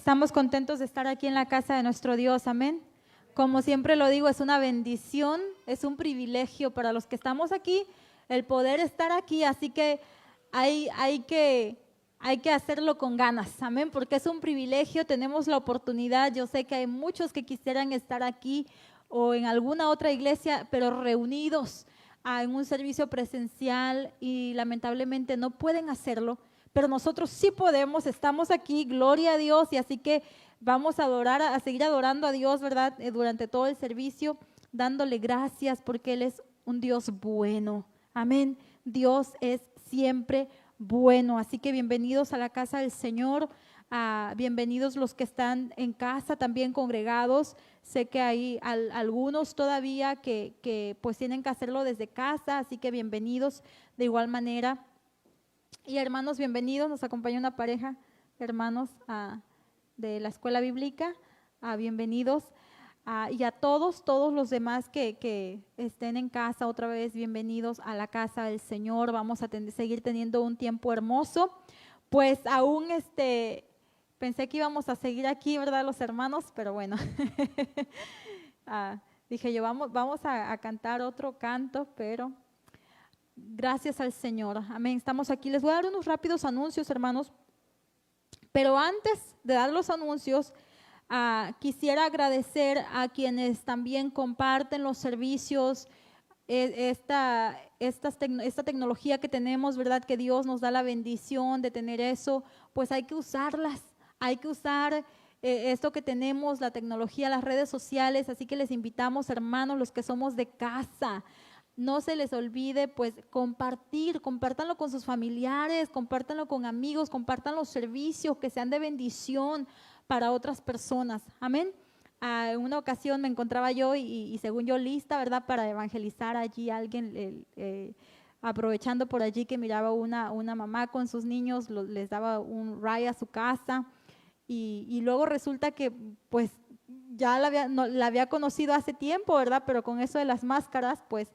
Estamos contentos de estar aquí en la casa de nuestro Dios, amén. Como siempre lo digo, es una bendición, es un privilegio para los que estamos aquí el poder estar aquí, así que hay que hacerlo con ganas, amén, porque es un privilegio, tenemos la oportunidad. Yo sé que hay muchos que quisieran estar aquí o en alguna otra iglesia, pero reunidos en un servicio presencial y lamentablemente no pueden hacerlo. Pero nosotros sí podemos, estamos aquí, gloria a Dios, y así que vamos a adorar, a seguir adorando a Dios, ¿verdad? Durante todo el servicio, dándole gracias porque Él es un Dios bueno, amén. Dios es siempre bueno, así que bienvenidos a la casa del Señor, bienvenidos los que están en casa también congregados. Sé que hay algunos todavía que pues tienen que hacerlo desde casa, así que bienvenidos de igual manera. Y hermanos, bienvenidos, nos acompaña una pareja, hermanos de la escuela bíblica, bienvenidos. Y a todos los demás que estén en casa, otra vez bienvenidos a la casa del Señor. Vamos a seguir teniendo un tiempo hermoso. Pues aún pensé que íbamos a seguir aquí, ¿verdad, los hermanos? Pero bueno, dije yo, vamos a cantar otro canto, pero gracias al Señor, amén. Estamos aquí, les voy a dar unos rápidos anuncios, hermanos, pero antes de dar los anuncios, quisiera agradecer a quienes también comparten los servicios, esta tecnología que tenemos, ¿verdad? Que Dios nos da la bendición de tener eso, pues hay que usarlas, hay que usar esto que tenemos, la tecnología, las redes sociales, así que les invitamos, hermanos, los que somos de casa, no se les olvide pues compártanlo con sus familiares, compártanlo con amigos, compartan los servicios que sean de bendición para otras personas, amén. En una ocasión me encontraba yo y según yo lista, ¿verdad? Para evangelizar allí a alguien, aprovechando por allí que miraba una mamá con sus niños, les daba un ride a su casa y luego resulta que pues ya la había conocido hace tiempo, ¿verdad? Pero con eso de las máscaras pues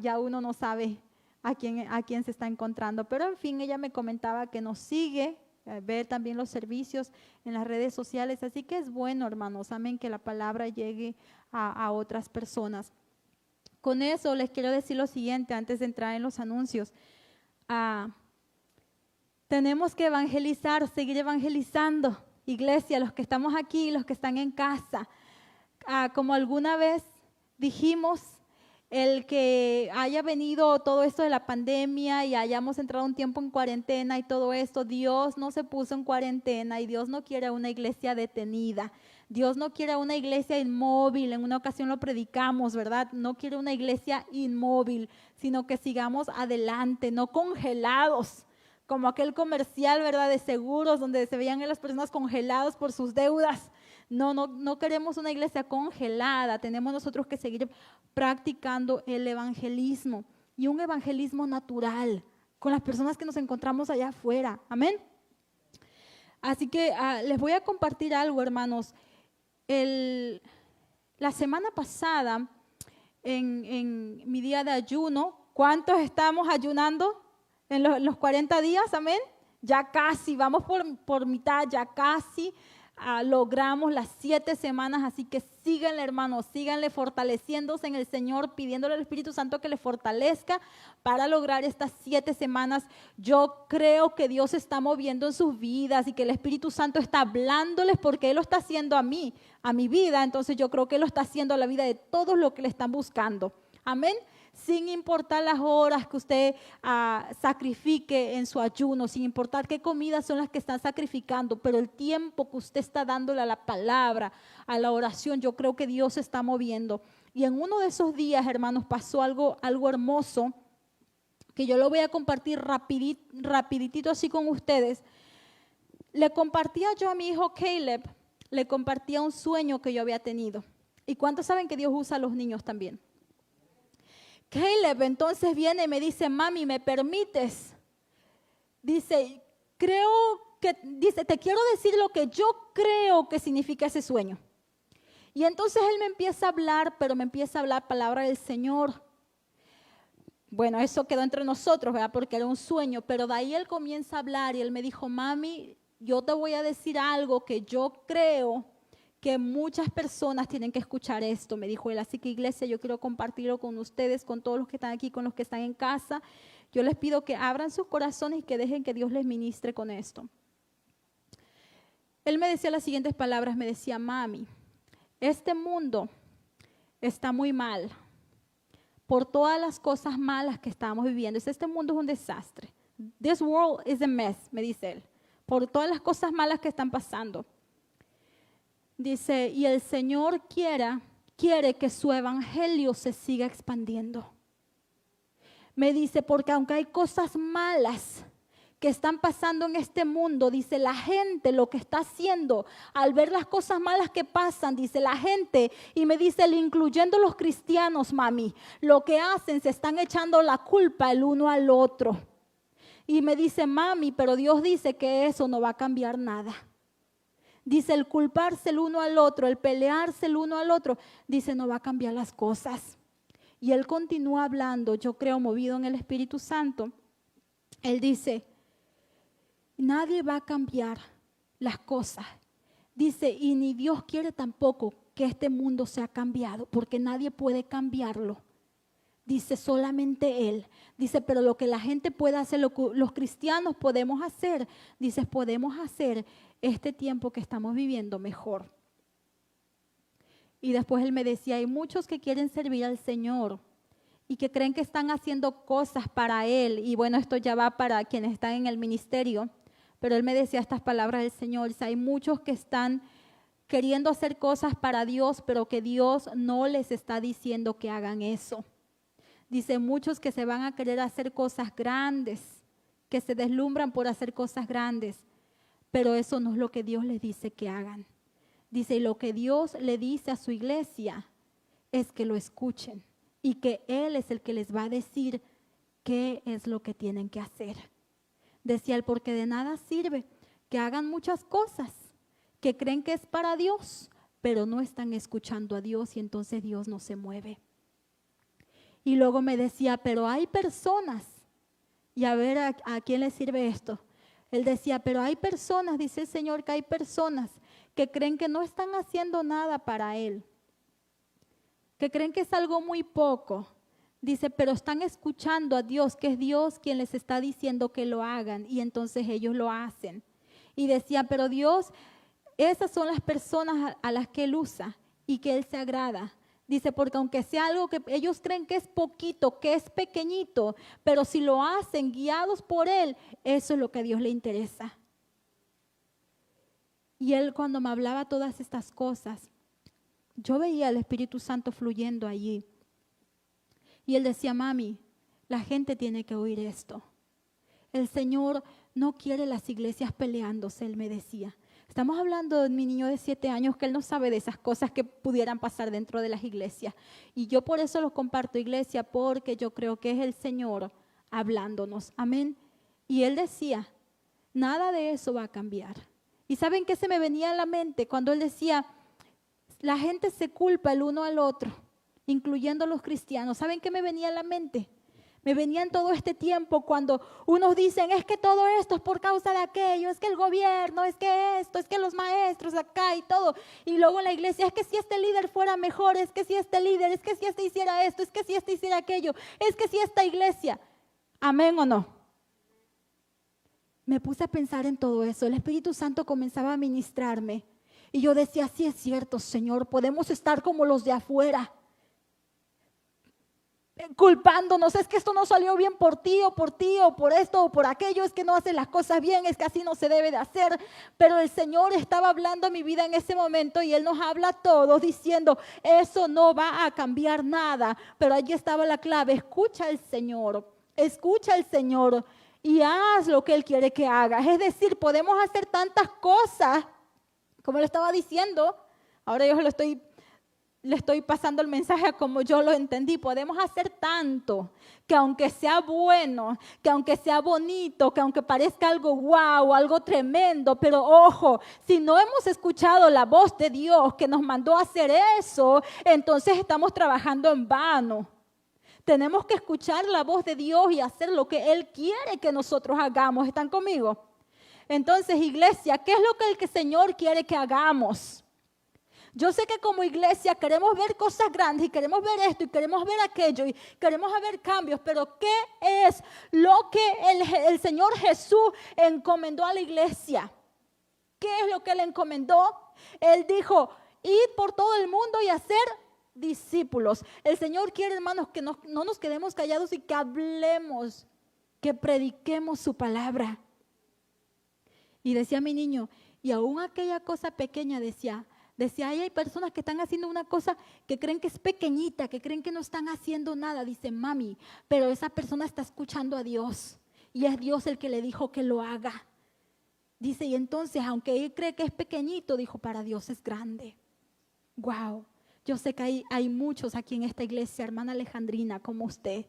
ya uno no sabe a quién se está encontrando. Pero en fin, ella me comentaba que nos sigue, ve también los servicios en las redes sociales, así que es bueno, hermanos, amén, que la palabra llegue a otras personas. Con eso les quiero decir lo siguiente antes de entrar en los anuncios. Tenemos que evangelizar, seguir evangelizando, iglesia, los que estamos aquí, los que están en casa. Como alguna vez dijimos, el que haya venido todo esto de la pandemia y hayamos entrado un tiempo en cuarentena y todo esto, Dios no se puso en cuarentena y Dios no quiere una iglesia detenida. Dios no quiere una iglesia inmóvil, en una ocasión lo predicamos, ¿verdad? No quiere una iglesia inmóvil, sino que sigamos adelante, no congelados, como aquel comercial, ¿verdad? De seguros, donde se veían a las personas congeladas por sus deudas. No queremos una iglesia congelada, tenemos nosotros que seguir practicando el evangelismo y un evangelismo natural con las personas que nos encontramos allá afuera, amén. Así que les voy a compartir algo, hermanos. La semana pasada, en mi día de ayuno, ¿cuántos estamos ayunando en los 40 días? Amén. Ya casi, vamos por mitad, ya casi. Logramos las 7 semanas, así que síganle, hermanos, síganle fortaleciéndose en el Señor, pidiéndole al Espíritu Santo que le fortalezca para lograr estas 7 semanas. Yo creo que Dios se está moviendo en sus vidas y que el Espíritu Santo está hablándoles porque Él lo está haciendo a mí, a mi vida. Entonces yo creo que Él lo está haciendo a la vida de todos los que le están buscando. Amén. Sin importar las horas que usted sacrifique en su ayuno, sin importar qué comidas son las que están sacrificando, pero el tiempo que usted está dándole a la palabra, a la oración, yo creo que Dios se está moviendo. Y en uno de esos días, hermanos, pasó algo hermoso, que yo lo voy a compartir rapiditito así con ustedes. Le compartía yo a mi hijo Caleb, le compartía un sueño que yo había tenido. ¿Y cuántos saben que Dios usa a los niños también? Caleb entonces viene y me dice, mami, ¿me permites? Dice, te quiero decir lo que yo creo que significa ese sueño. Y entonces él me empieza a hablar, pero me empieza a hablar palabra del Señor. Bueno, eso quedó entre nosotros, ¿verdad? Porque era un sueño, pero de ahí él comienza a hablar y él me dijo, mami, yo te voy a decir algo que yo creo que muchas personas tienen que escuchar esto, me dijo él. Así que iglesia, yo quiero compartirlo con ustedes, con todos los que están aquí, con los que están en casa. Yo les pido que abran sus corazones y que dejen que Dios les ministre con esto. Él me decía las siguientes palabras, me decía: mami, este mundo está muy mal por todas las cosas malas que estamos viviendo. Este mundo es un desastre. This world is a mess, me dice él, por todas las cosas malas que están pasando. Dice, y el Señor quiere que su evangelio se siga expandiendo. Me dice, porque aunque hay cosas malas que están pasando en este mundo, dice, la gente lo que está haciendo al ver las cosas malas que pasan, dice la gente, y me dice, incluyendo los cristianos, mami, lo que hacen, se están echando la culpa el uno al otro. Y me dice, mami, pero Dios dice que eso no va a cambiar nada. Dice, el culparse el uno al otro, el pelearse el uno al otro, dice, no va a cambiar las cosas. Y él continúa hablando, yo creo, movido en el Espíritu Santo. Él dice, nadie va a cambiar las cosas. Dice, y ni Dios quiere tampoco que este mundo sea cambiado, porque nadie puede cambiarlo. Dice, solamente Él. Dice, pero lo que la gente puede hacer, lo que los cristianos podemos hacer, dice, podemos hacer este tiempo que estamos viviendo mejor. Y después él me decía, hay muchos que quieren servir al Señor y que creen que están haciendo cosas para Él. Y bueno, esto ya va para quienes están en el ministerio. Pero él me decía estas palabras del Señor. Dice, hay muchos que están queriendo hacer cosas para Dios, pero que Dios no les está diciendo que hagan eso. Dice, muchos que se van a querer hacer cosas grandes, que se deslumbran por hacer cosas grandes, pero eso no es lo que Dios les dice que hagan. Dice, lo que Dios le dice a su iglesia es que lo escuchen y que Él es el que les va a decir qué es lo que tienen que hacer. Decía él, porque de nada sirve que hagan muchas cosas, que creen que es para Dios, pero no están escuchando a Dios y entonces Dios no se mueve. Y luego me decía, pero hay personas, y a ver a quién le sirve esto. Él decía, pero hay personas, dice el Señor, que hay personas que creen que no están haciendo nada para Él, que creen que es algo muy poco. Dice, pero están escuchando a Dios, que es Dios quien les está diciendo que lo hagan, y entonces ellos lo hacen. Y decía, pero Dios, esas son las personas a las que Él usa y que Él se agrada. Dice, porque aunque sea algo que ellos creen que es poquito, que es pequeñito, pero si lo hacen guiados por Él, eso es lo que a Dios le interesa. Y Él, cuando me hablaba todas estas cosas, yo veía al Espíritu Santo fluyendo allí. Y Él decía, mami, la gente tiene que oír esto. El Señor no quiere las iglesias peleándose, Él me decía. Estamos hablando de mi niño de 7 años que él no sabe de esas cosas que pudieran pasar dentro de las iglesias. Y yo por eso los comparto, iglesia, porque yo creo que es el Señor hablándonos. Amén. Y él decía, nada de eso va a cambiar. ¿Y saben qué se me venía a la mente cuando él decía, la gente se culpa el uno al otro, incluyendo los cristianos? ¿Saben qué me venía a la mente? Me venía en todo este tiempo cuando unos dicen, es que todo esto es por causa de aquello, es que el gobierno, es que esto, es que los maestros acá y todo. Y luego la iglesia, es que si este líder fuera mejor, es que si este líder, es que si este hiciera esto, es que si este hiciera aquello, es que si esta iglesia. ¿Amén o no? Me puse a pensar en todo eso. El Espíritu Santo comenzaba a ministrarme. Y yo decía, sí es cierto, Señor, podemos estar como los de afuera, culpándonos, es que esto no salió bien por ti o por esto o por aquello, es que no haces las cosas bien, es que así no se debe de hacer. Pero el Señor estaba hablando a mi vida en ese momento y Él nos habla a todos diciendo, eso no va a cambiar nada. Pero allí estaba la clave, escucha al Señor y haz lo que Él quiere que hagas. Es decir, podemos hacer tantas cosas, como le estaba diciendo, ahora yo le estoy pasando el mensaje como yo lo entendí. Podemos hacer tanto que aunque sea bueno, que aunque sea bonito, que aunque parezca algo guau, algo tremendo, pero ojo, si no hemos escuchado la voz de Dios que nos mandó a hacer eso, entonces estamos trabajando en vano. Tenemos que escuchar la voz de Dios y hacer lo que Él quiere que nosotros hagamos. ¿Están conmigo? Entonces, iglesia, ¿qué es lo que el Señor quiere que hagamos? Yo sé que como iglesia queremos ver cosas grandes y queremos ver esto y queremos ver aquello y queremos ver cambios, pero ¿qué es lo que el Señor Jesús encomendó a la iglesia? ¿Qué es lo que Él encomendó? Él dijo, id por todo el mundo y hacer discípulos. El Señor quiere, hermanos, que no nos quedemos callados y que hablemos, que prediquemos su palabra. Y decía mi niño, y aún aquella cosa pequeña decía, ahí hay personas que están haciendo una cosa que creen que es pequeñita, que creen que no están haciendo nada. Dice, mami, pero esa persona está escuchando a Dios y es Dios el que le dijo que lo haga. Dice, y entonces, aunque él cree que es pequeñito, dijo, para Dios es grande. Wow, yo sé que hay muchos aquí en esta iglesia, hermana Alejandrina, como usted,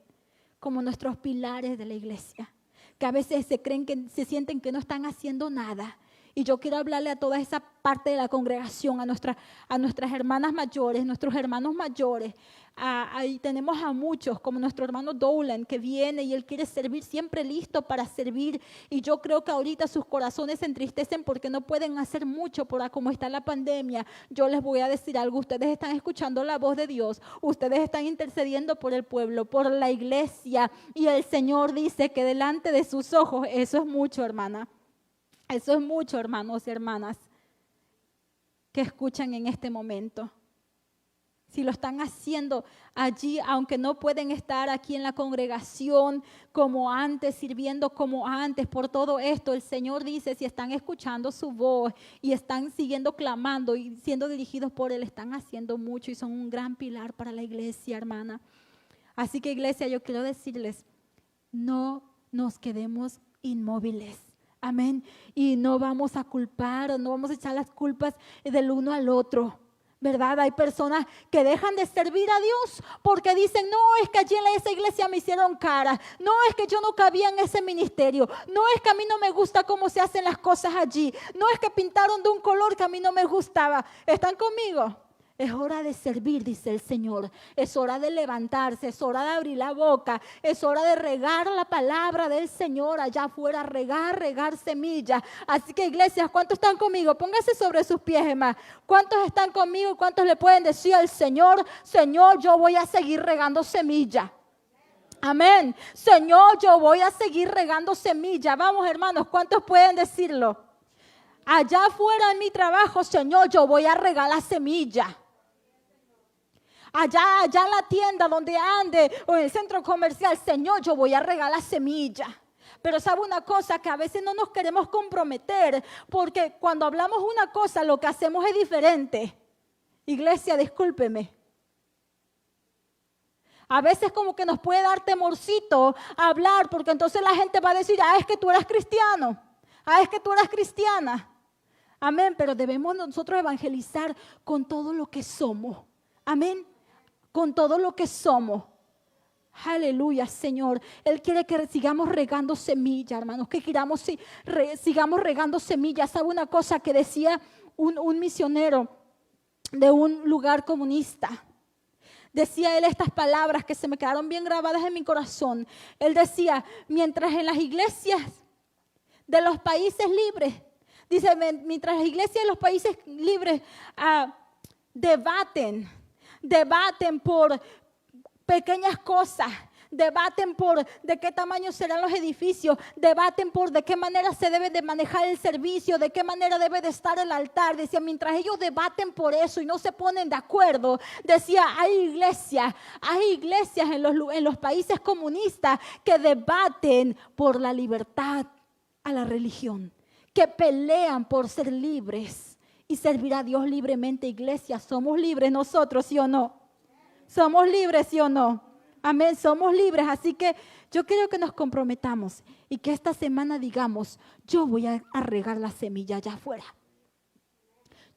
como nuestros pilares de la iglesia, que a veces se sienten que no están haciendo nada. Y yo quiero hablarle a toda esa parte de la congregación, a nuestras hermanas mayores, nuestros hermanos mayores. Ahí tenemos a muchos, como nuestro hermano Dolan, que viene y él quiere servir, siempre listo para servir. Y yo creo que ahorita sus corazones se entristecen porque no pueden hacer mucho por cómo está la pandemia. Yo les voy a decir algo, ustedes están escuchando la voz de Dios, ustedes están intercediendo por el pueblo, por la iglesia. Y el Señor dice que delante de sus ojos, eso es mucho, hermana. Eso es mucho, hermanos y hermanas, que escuchan en este momento. Si lo están haciendo allí, aunque no pueden estar aquí en la congregación como antes, sirviendo como antes, por todo esto, el Señor dice, si están escuchando su voz y están siguiendo clamando y siendo dirigidos por Él, están haciendo mucho y son un gran pilar para la iglesia, hermana. Así que, iglesia, yo quiero decirles, no nos quedemos inmóviles. Amén. Y no vamos a culpar, no vamos a echar las culpas del uno al otro, ¿verdad? Hay personas que dejan de servir a Dios porque dicen, no, es que allí en esa iglesia me hicieron cara, no, es que yo no cabía en ese ministerio, no, es que a mí no me gusta cómo se hacen las cosas allí, no, es que pintaron de un color que a mí no me gustaba. ¿Están conmigo? Es hora de servir, dice el Señor. Es hora de levantarse, es hora de abrir la boca, es hora de regar la palabra del Señor allá afuera, regar semilla. Así que, iglesias, ¿cuántos están conmigo? Pónganse sobre sus pies, hermano. ¿Cuántos están conmigo? ¿Cuántos le pueden decir al Señor, Señor, yo voy a seguir regando semilla? Amén. Señor, yo voy a seguir regando semilla. Vamos, hermanos, ¿cuántos pueden decirlo? Allá afuera en mi trabajo, Señor, yo voy a regar la semilla. Allá en la tienda donde ande o en el centro comercial, Señor, yo voy a regar la semilla. Pero sabe una cosa, que a veces no nos queremos comprometer, porque cuando hablamos una cosa, lo que hacemos es diferente. Iglesia, discúlpeme. A veces como que nos puede dar temorcito hablar, porque entonces la gente va a decir, es que tú eres cristiano, es que tú eres cristiana. Amén, pero debemos nosotros evangelizar con todo lo que somos. Amén. Con todo lo que somos. Aleluya, Señor. Él quiere que sigamos regando semillas, hermanos. Que sigamos regando semillas. ¿Sabe una cosa que decía un misionero de un lugar comunista? Decía él estas palabras que se me quedaron bien grabadas en mi corazón. Él decía, mientras en las iglesias de los países libres, dice, mientras las iglesias de los países libres debaten por pequeñas cosas, debaten por de qué tamaño serán los edificios, debaten por de qué manera se debe de manejar el servicio, de qué manera debe de estar el altar. Decía, mientras ellos debaten por eso y no se ponen de acuerdo, decía, hay iglesias en los países comunistas que debaten por la libertad a la religión, que pelean por ser libres y servir a Dios libremente. Iglesia, ¿somos libres nosotros, sí o no? ¿Somos libres, sí o no? Amén, somos libres. Así que yo quiero que nos comprometamos y que esta semana digamos, yo voy a regar la semilla allá afuera.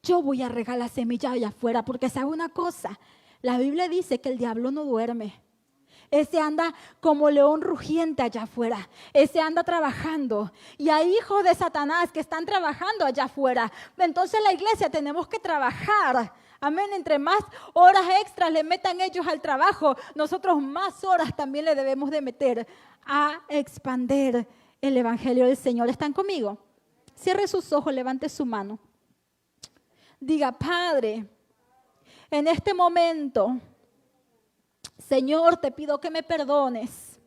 Yo voy a regar la semilla allá afuera, porque sabe una cosa, la Biblia dice que el diablo no duerme. Ese anda como león rugiente allá afuera. Ese anda trabajando. Y hay hijos de Satanás que están trabajando allá afuera. Entonces la iglesia tenemos que trabajar. Amén. Entre más horas extras le metan ellos al trabajo, nosotros más horas también le debemos de meter a expandir el evangelio del Señor. ¿Están conmigo? Cierre sus ojos, levante su mano. Diga, Padre, en este momento, Señor, te pido que me perdones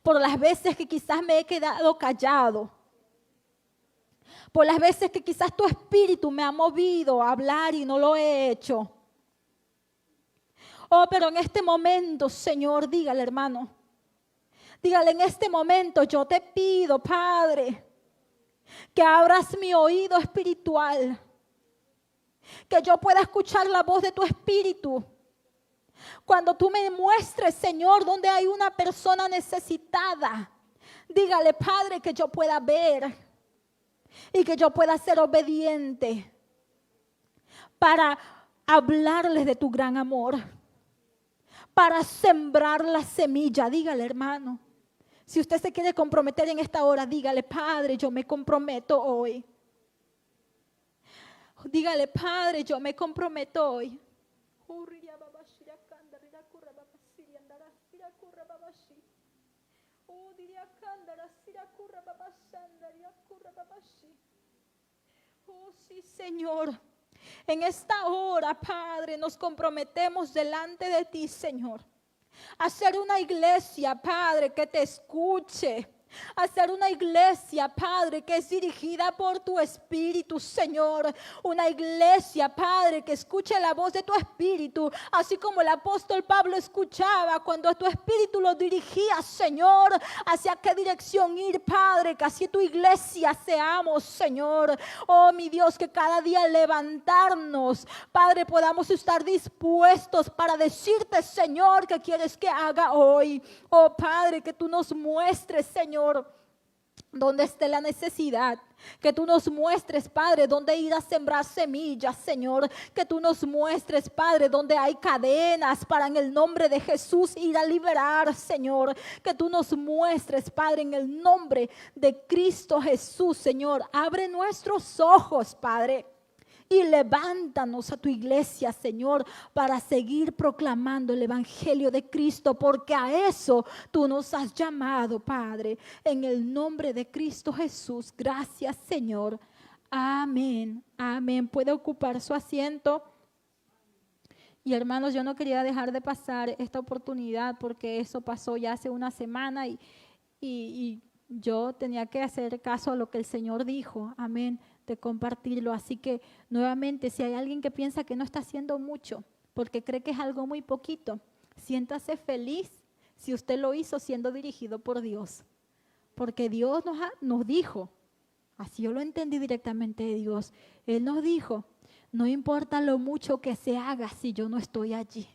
por las veces que quizás me he quedado callado, por las veces que quizás tu espíritu me ha movido a hablar y no lo he hecho. Oh, pero en este momento, Señor, dígale, hermano, dígale, en este momento yo te pido, Padre, que abras mi oído espiritual, que yo pueda escuchar la voz de tu espíritu. Cuando tú me muestres, Señor, donde hay una persona necesitada, dígale, Padre, que yo pueda ver y que yo pueda ser obediente para hablarles de tu gran amor, para sembrar la semilla. Dígale, hermano, si usted se quiere comprometer en esta hora, dígale, Padre, yo me comprometo hoy. Dígale, Padre, yo me comprometo hoy. Oh, sí, Señor. En esta hora, Padre, nos comprometemos delante de ti, Señor, a ser una iglesia, Padre, que te escuche. Hacer una iglesia, Padre, que es dirigida por tu Espíritu, Señor. Una iglesia, Padre, que escuche la voz de tu Espíritu, así como el apóstol Pablo escuchaba cuando tu Espíritu lo dirigía, Señor. Hacia qué dirección ir, Padre, que así tu iglesia seamos, Señor. Oh, mi Dios, que cada día levantarnos, Padre, podamos estar dispuestos para decirte, Señor, qué quieres que haga hoy. Oh, Padre, que tú nos muestres, Señor, donde esté la necesidad, que tú nos muestres, Padre, donde ir a sembrar semillas, Señor, que tú nos muestres, Padre, donde hay cadenas para en el nombre de Jesús ir a liberar, Señor, que tú nos muestres, Padre, en el nombre de Cristo Jesús, Señor, abre nuestros ojos, Padre, y levántanos a tu iglesia, Señor, para seguir proclamando el evangelio de Cristo, porque a eso tú nos has llamado, Padre. En el nombre de Cristo Jesús, gracias, Señor. Amén, amén. Puede ocupar su asiento. Y hermanos, yo no quería dejar de pasar esta oportunidad porque eso pasó ya hace una semana y yo tenía que hacer caso a lo que el Señor dijo. Amén. De compartirlo. Así que nuevamente, si hay alguien que piensa que no está haciendo mucho porque cree que es algo muy poquito, siéntase feliz si usted lo hizo siendo dirigido por Dios, porque Dios nos dijo, así yo lo entendí directamente de Dios, Él nos dijo, no importa lo mucho que se haga si yo no estoy allí,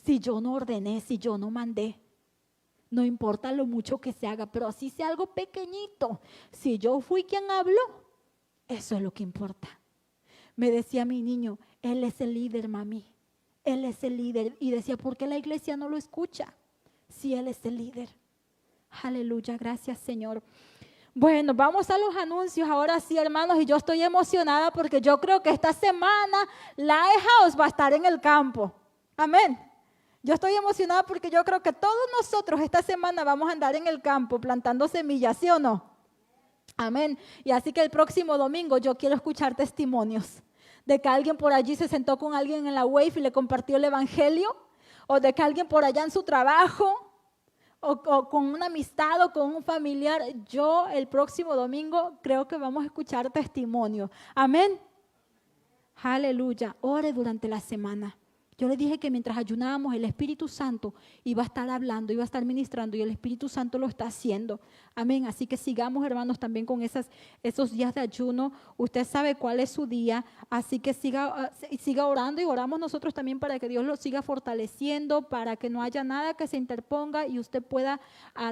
si yo no ordené, si yo no mandé. No importa lo mucho que se haga, pero así sea algo pequeñito, si yo fui quien habló, eso es lo que importa. Me decía mi niño, él es el líder, mami. Él es el líder. Y decía, ¿por qué la iglesia no lo escucha? Si él es el líder. Aleluya, gracias, Señor. Bueno, vamos a los anuncios ahora sí, hermanos. Y yo estoy emocionada porque yo creo que esta semana Lighthouse va a estar en el campo. Amén. Yo estoy emocionada porque yo creo que todos nosotros esta semana vamos a andar en el campo plantando semillas, ¿sí o no? Amén. Y así que el próximo domingo yo quiero escuchar testimonios de que alguien por allí se sentó con alguien en la Wave y le compartió el evangelio, o de que alguien por allá en su trabajo, o con una amistad o con un familiar. Yo el próximo domingo creo que vamos a escuchar testimonios. Amén. Aleluya. Ore durante la semana. Yo le dije que mientras ayunábamos el Espíritu Santo iba a estar hablando, iba a estar ministrando y el Espíritu Santo lo está haciendo. Amén. Así que sigamos, hermanos, también con esos días de ayuno. Usted sabe cuál es su día, así que siga orando y oramos nosotros también para que Dios lo siga fortaleciendo, para que no haya nada que se interponga y usted pueda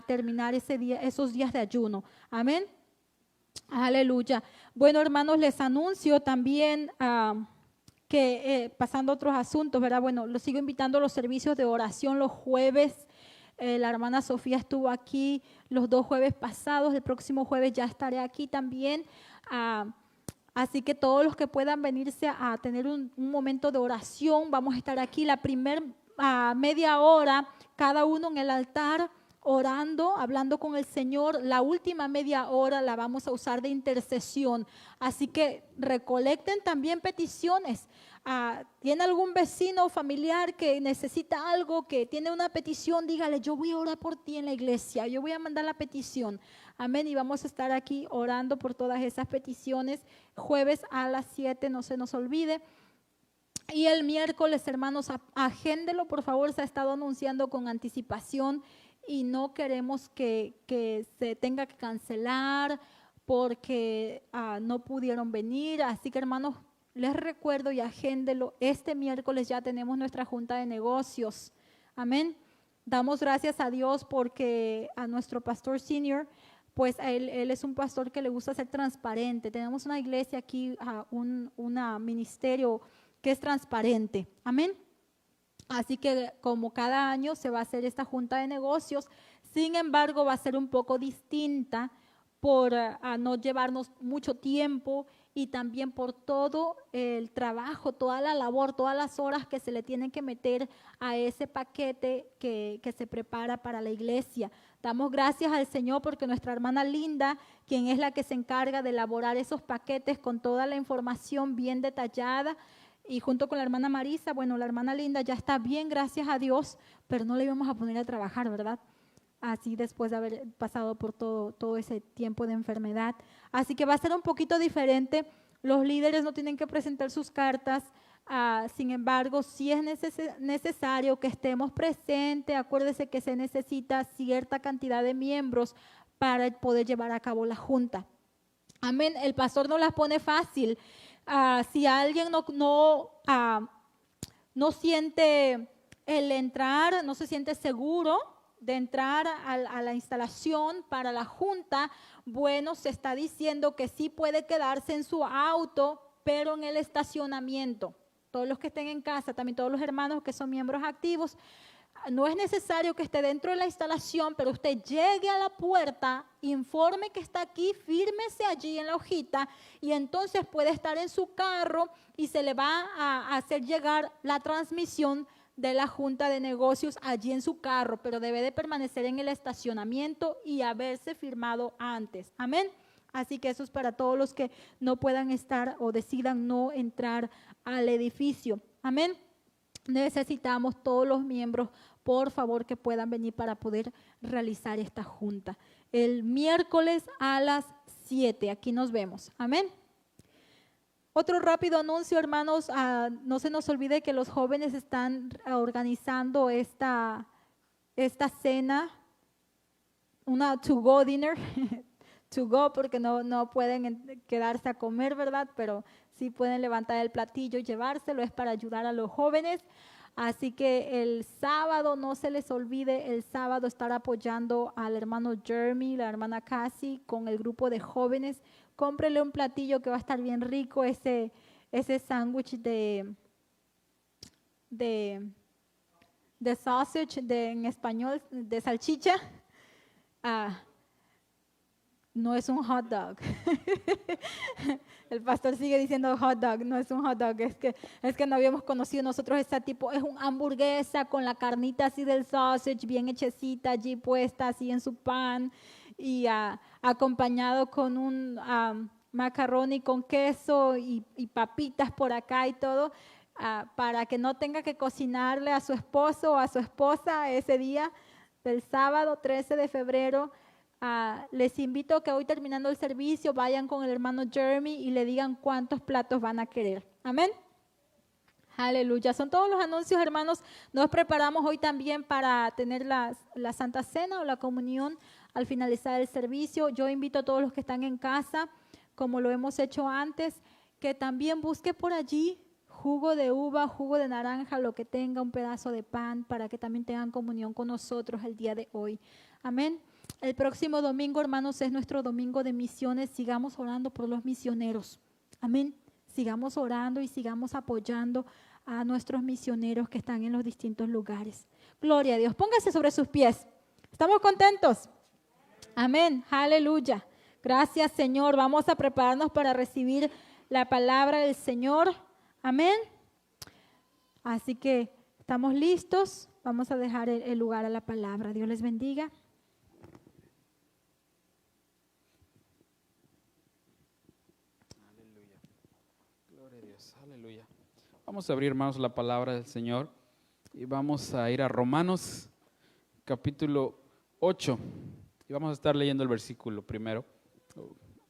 terminar esos días de ayuno. Amén. Aleluya. Bueno, hermanos, les anuncio también que pasando a otros asuntos, ¿verdad? Bueno, los sigo invitando a los servicios de oración los jueves. La hermana Sofía estuvo aquí los 2 jueves pasados, el próximo jueves ya estaré aquí también. Así que todos los que puedan venirse a tener un momento de oración, vamos a estar aquí la primera media hora, cada uno en el altar, orando, hablando con el Señor. La última media hora la vamos a usar de intercesión. Así que recolecten también peticiones. ¿Tiene algún vecino o familiar que necesita algo, que tiene una petición? Dígale, yo voy a orar por ti en la iglesia, yo voy a mandar la petición. Amén, y vamos a estar aquí orando por todas esas peticiones. Jueves a las 7, no se nos olvide. Y el miércoles, hermanos, agéndelo, por favor, se ha estado anunciando con anticipación y no queremos que se tenga que cancelar porque no pudieron venir. Así que, hermanos, les recuerdo y agéndelo. Este miércoles ya tenemos nuestra junta de negocios. Amén. Damos gracias a Dios porque a nuestro pastor senior, pues él es un pastor que le gusta ser transparente. Tenemos una iglesia aquí, un ministerio que es transparente. Amén. Así que como cada año se va a hacer esta junta de negocios, sin embargo va a ser un poco distinta por no llevarnos mucho tiempo y también por todo el trabajo, toda la labor, todas las horas que se le tienen que meter a ese paquete que se prepara para la iglesia. Damos gracias al Señor porque nuestra hermana Linda, quien es la que se encarga de elaborar esos paquetes con toda la información bien detallada, y junto con la hermana Marisa, bueno, la hermana Linda ya está bien, gracias a Dios, pero no le íbamos a poner a trabajar, ¿verdad? Así después de haber pasado por todo ese tiempo de enfermedad. Así que va a ser un poquito diferente. Los líderes no tienen que presentar sus cartas. Sin embargo, sí es necesario que estemos presentes. Acuérdese que se necesita cierta cantidad de miembros para poder llevar a cabo la junta. Amén. El pastor no las pone fácil. Si alguien no siente el entrar, no se siente seguro de entrar a la instalación para la junta, bueno, se está diciendo que sí puede quedarse en su auto, pero en el estacionamiento. Todos los que estén en casa, también todos los hermanos que son miembros activos, no es necesario que esté dentro de la instalación, pero usted llegue a la puerta, informe que está aquí, fírmese allí en la hojita y entonces puede estar en su carro y se le va a hacer llegar la transmisión de la junta de negocios allí en su carro, pero debe de permanecer en el estacionamiento y haberse firmado antes. Amén. Así que eso es para todos los que no puedan estar o decidan no entrar al edificio. Amén. Necesitamos todos los miembros, por favor, que puedan venir para poder realizar esta junta. El miércoles a las 7, aquí nos vemos. Amén. Otro rápido anuncio, hermanos, no se nos olvide que los jóvenes están organizando esta cena, una to-go dinner, to-go porque no pueden quedarse a comer, ¿verdad? Pero sí pueden levantar el platillo y llevárselo, es para ayudar a los jóvenes. Así que el sábado, no se les olvide, el sábado estar apoyando al hermano Jeremy, la hermana Cassie, con el grupo de jóvenes. Cómprele un platillo que va a estar bien rico, ese sándwich de sausage, en español, de salchicha. No es un hot dog. El pastor sigue diciendo hot dog, no es un hot dog, es que no habíamos conocido nosotros ese tipo, es una hamburguesa con la carnita así del sausage bien hechecita allí puesta así en su pan y acompañado con un macaroni con queso y papitas por acá y todo, para que no tenga que cocinarle a su esposo o a su esposa ese día del sábado 13 de febrero. Les invito a que hoy, terminando el servicio, vayan con el hermano Jeremy y le digan cuántos platos van a querer. Amén. Aleluya. Son todos los anuncios, hermanos. Nos preparamos hoy también para tener la Santa Cena o la comunión al finalizar el servicio. Yo invito a todos los que están en casa, como lo hemos hecho antes, que también busque por allí jugo de uva, jugo de naranja, lo que tenga, un pedazo de pan, para que también tengan comunión con nosotros el día de hoy. Amén. El próximo domingo, hermanos, es nuestro domingo de misiones. Sigamos orando por los misioneros. Amén. Sigamos orando y sigamos apoyando a nuestros misioneros que están en los distintos lugares. Gloria a Dios. Póngase sobre sus pies. ¿Estamos contentos? Amén. Aleluya. Gracias, Señor. Vamos a prepararnos para recibir la palabra del Señor. Amén. Así que estamos listos. Vamos a dejar el lugar a la palabra. Dios les bendiga. Gloria a Dios, aleluya. Vamos a abrir, hermanos, la palabra del Señor y vamos a ir a Romanos capítulo 8 y vamos a estar leyendo el versículo primero,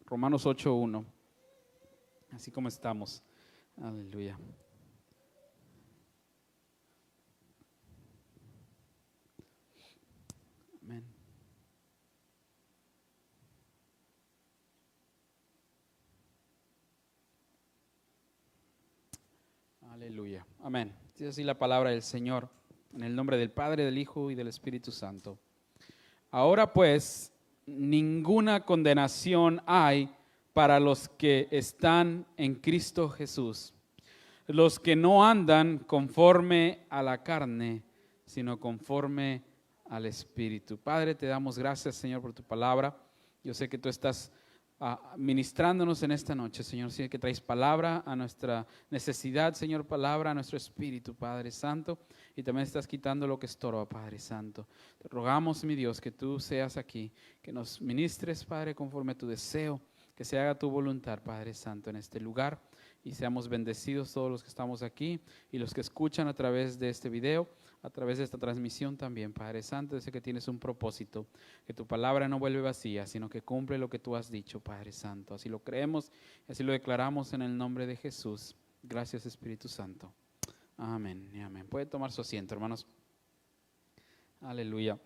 Romanos 8:1, así como estamos. Aleluya. Amén. Aleluya. Amén. Dice así la palabra del Señor, en el nombre del Padre, del Hijo y del Espíritu Santo. Ahora pues, ninguna condenación hay para los que están en Cristo Jesús, los que no andan conforme a la carne, sino conforme al Espíritu. Padre, te damos gracias, Señor, por tu palabra. Yo sé que tú estás ministrándonos en esta noche, Señor. Sí, que traes palabra a nuestra necesidad, Señor, palabra a nuestro espíritu, Padre Santo, y también estás quitando lo que estorba, Padre Santo. Te rogamos, mi Dios, que tú seas aquí, que nos ministres, Padre, conforme a tu deseo, que se haga tu voluntad, Padre Santo, en este lugar, y seamos bendecidos todos los que estamos aquí y los que escuchan a través de este video, a través de esta transmisión también, Padre Santo. Yo sé que tienes un propósito, que tu palabra no vuelve vacía, sino que cumple lo que tú has dicho, Padre Santo. Así lo creemos y así lo declaramos en el nombre de Jesús. Gracias, Espíritu Santo. Amén y amén. Puede tomar su asiento, hermanos. Aleluya.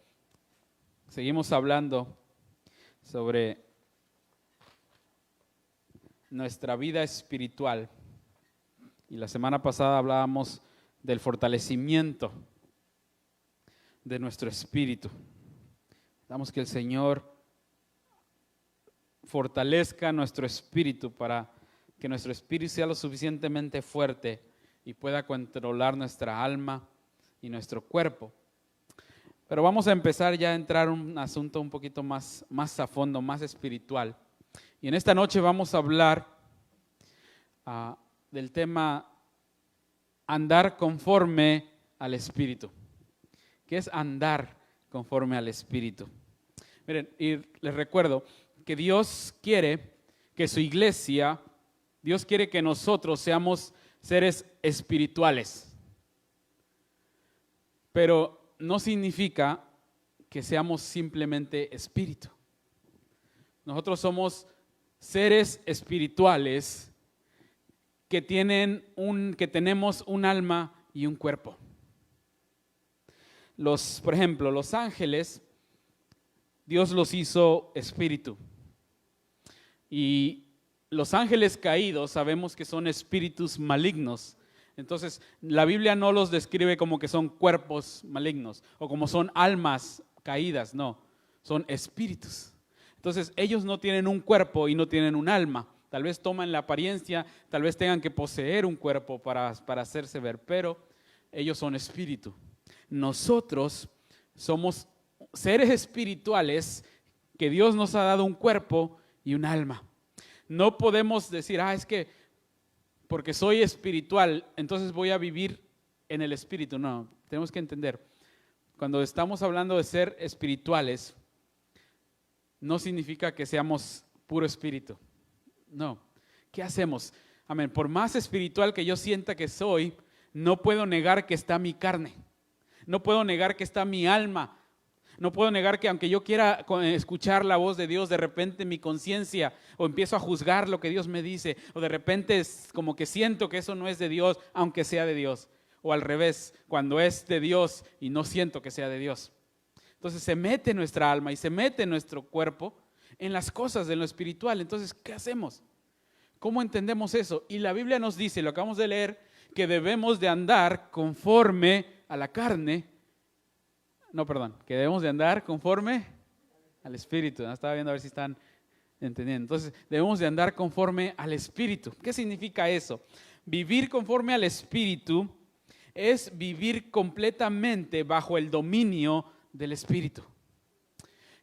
Seguimos hablando sobre nuestra vida espiritual. Y la semana pasada hablábamos del fortalecimiento de nuestro espíritu. Damos que el Señor fortalezca nuestro espíritu para que nuestro espíritu sea lo suficientemente fuerte y pueda controlar nuestra alma y nuestro cuerpo. Pero vamos a empezar ya a entrar en un asunto un poquito más a fondo, más espiritual. Y en esta noche vamos a hablar del tema andar conforme al Espíritu. ¿Qué es andar conforme al Espíritu? Miren, y les recuerdo que Dios quiere que su iglesia, Dios quiere que nosotros seamos seres espirituales. Pero no significa que seamos simplemente espíritu. Nosotros somos seres espirituales que tenemos un alma y un cuerpo. Por ejemplo, los ángeles, Dios los hizo espíritu. Y los ángeles caídos sabemos que son espíritus malignos. Entonces, la Biblia no los describe como que son cuerpos malignos o como son almas caídas, no, son espíritus. Entonces, ellos no tienen un cuerpo y no tienen un alma. Tal vez toman la apariencia, tal vez tengan que poseer un cuerpo para hacerse ver, pero ellos son espíritu. Nosotros somos seres espirituales que Dios nos ha dado un cuerpo y un alma. No podemos decir, es que porque soy espiritual, entonces voy a vivir en el espíritu. No, tenemos que entender, cuando estamos hablando de ser espirituales, no significa que seamos puro espíritu. No. ¿Qué hacemos? Amén. Por más espiritual que yo sienta que soy, no puedo negar que está mi carne. No puedo negar que está mi alma. No puedo negar que aunque yo quiera escuchar la voz de Dios, de repente mi conciencia o empiezo a juzgar lo que Dios me dice, o de repente es como que siento que eso no es de Dios, aunque sea de Dios. O al revés, cuando es de Dios y no siento que sea de Dios. Entonces se mete nuestra alma y se mete nuestro cuerpo en las cosas de lo espiritual. Entonces, ¿qué hacemos? ¿Cómo entendemos eso? Y la Biblia nos dice, lo acabamos de leer, que debemos de andar conforme a la carne. Que debemos de andar conforme al Espíritu. Estaba viendo a ver si están entendiendo. Entonces, debemos de andar conforme al Espíritu. ¿Qué significa eso? Vivir conforme al Espíritu es vivir completamente bajo el dominio del Espíritu.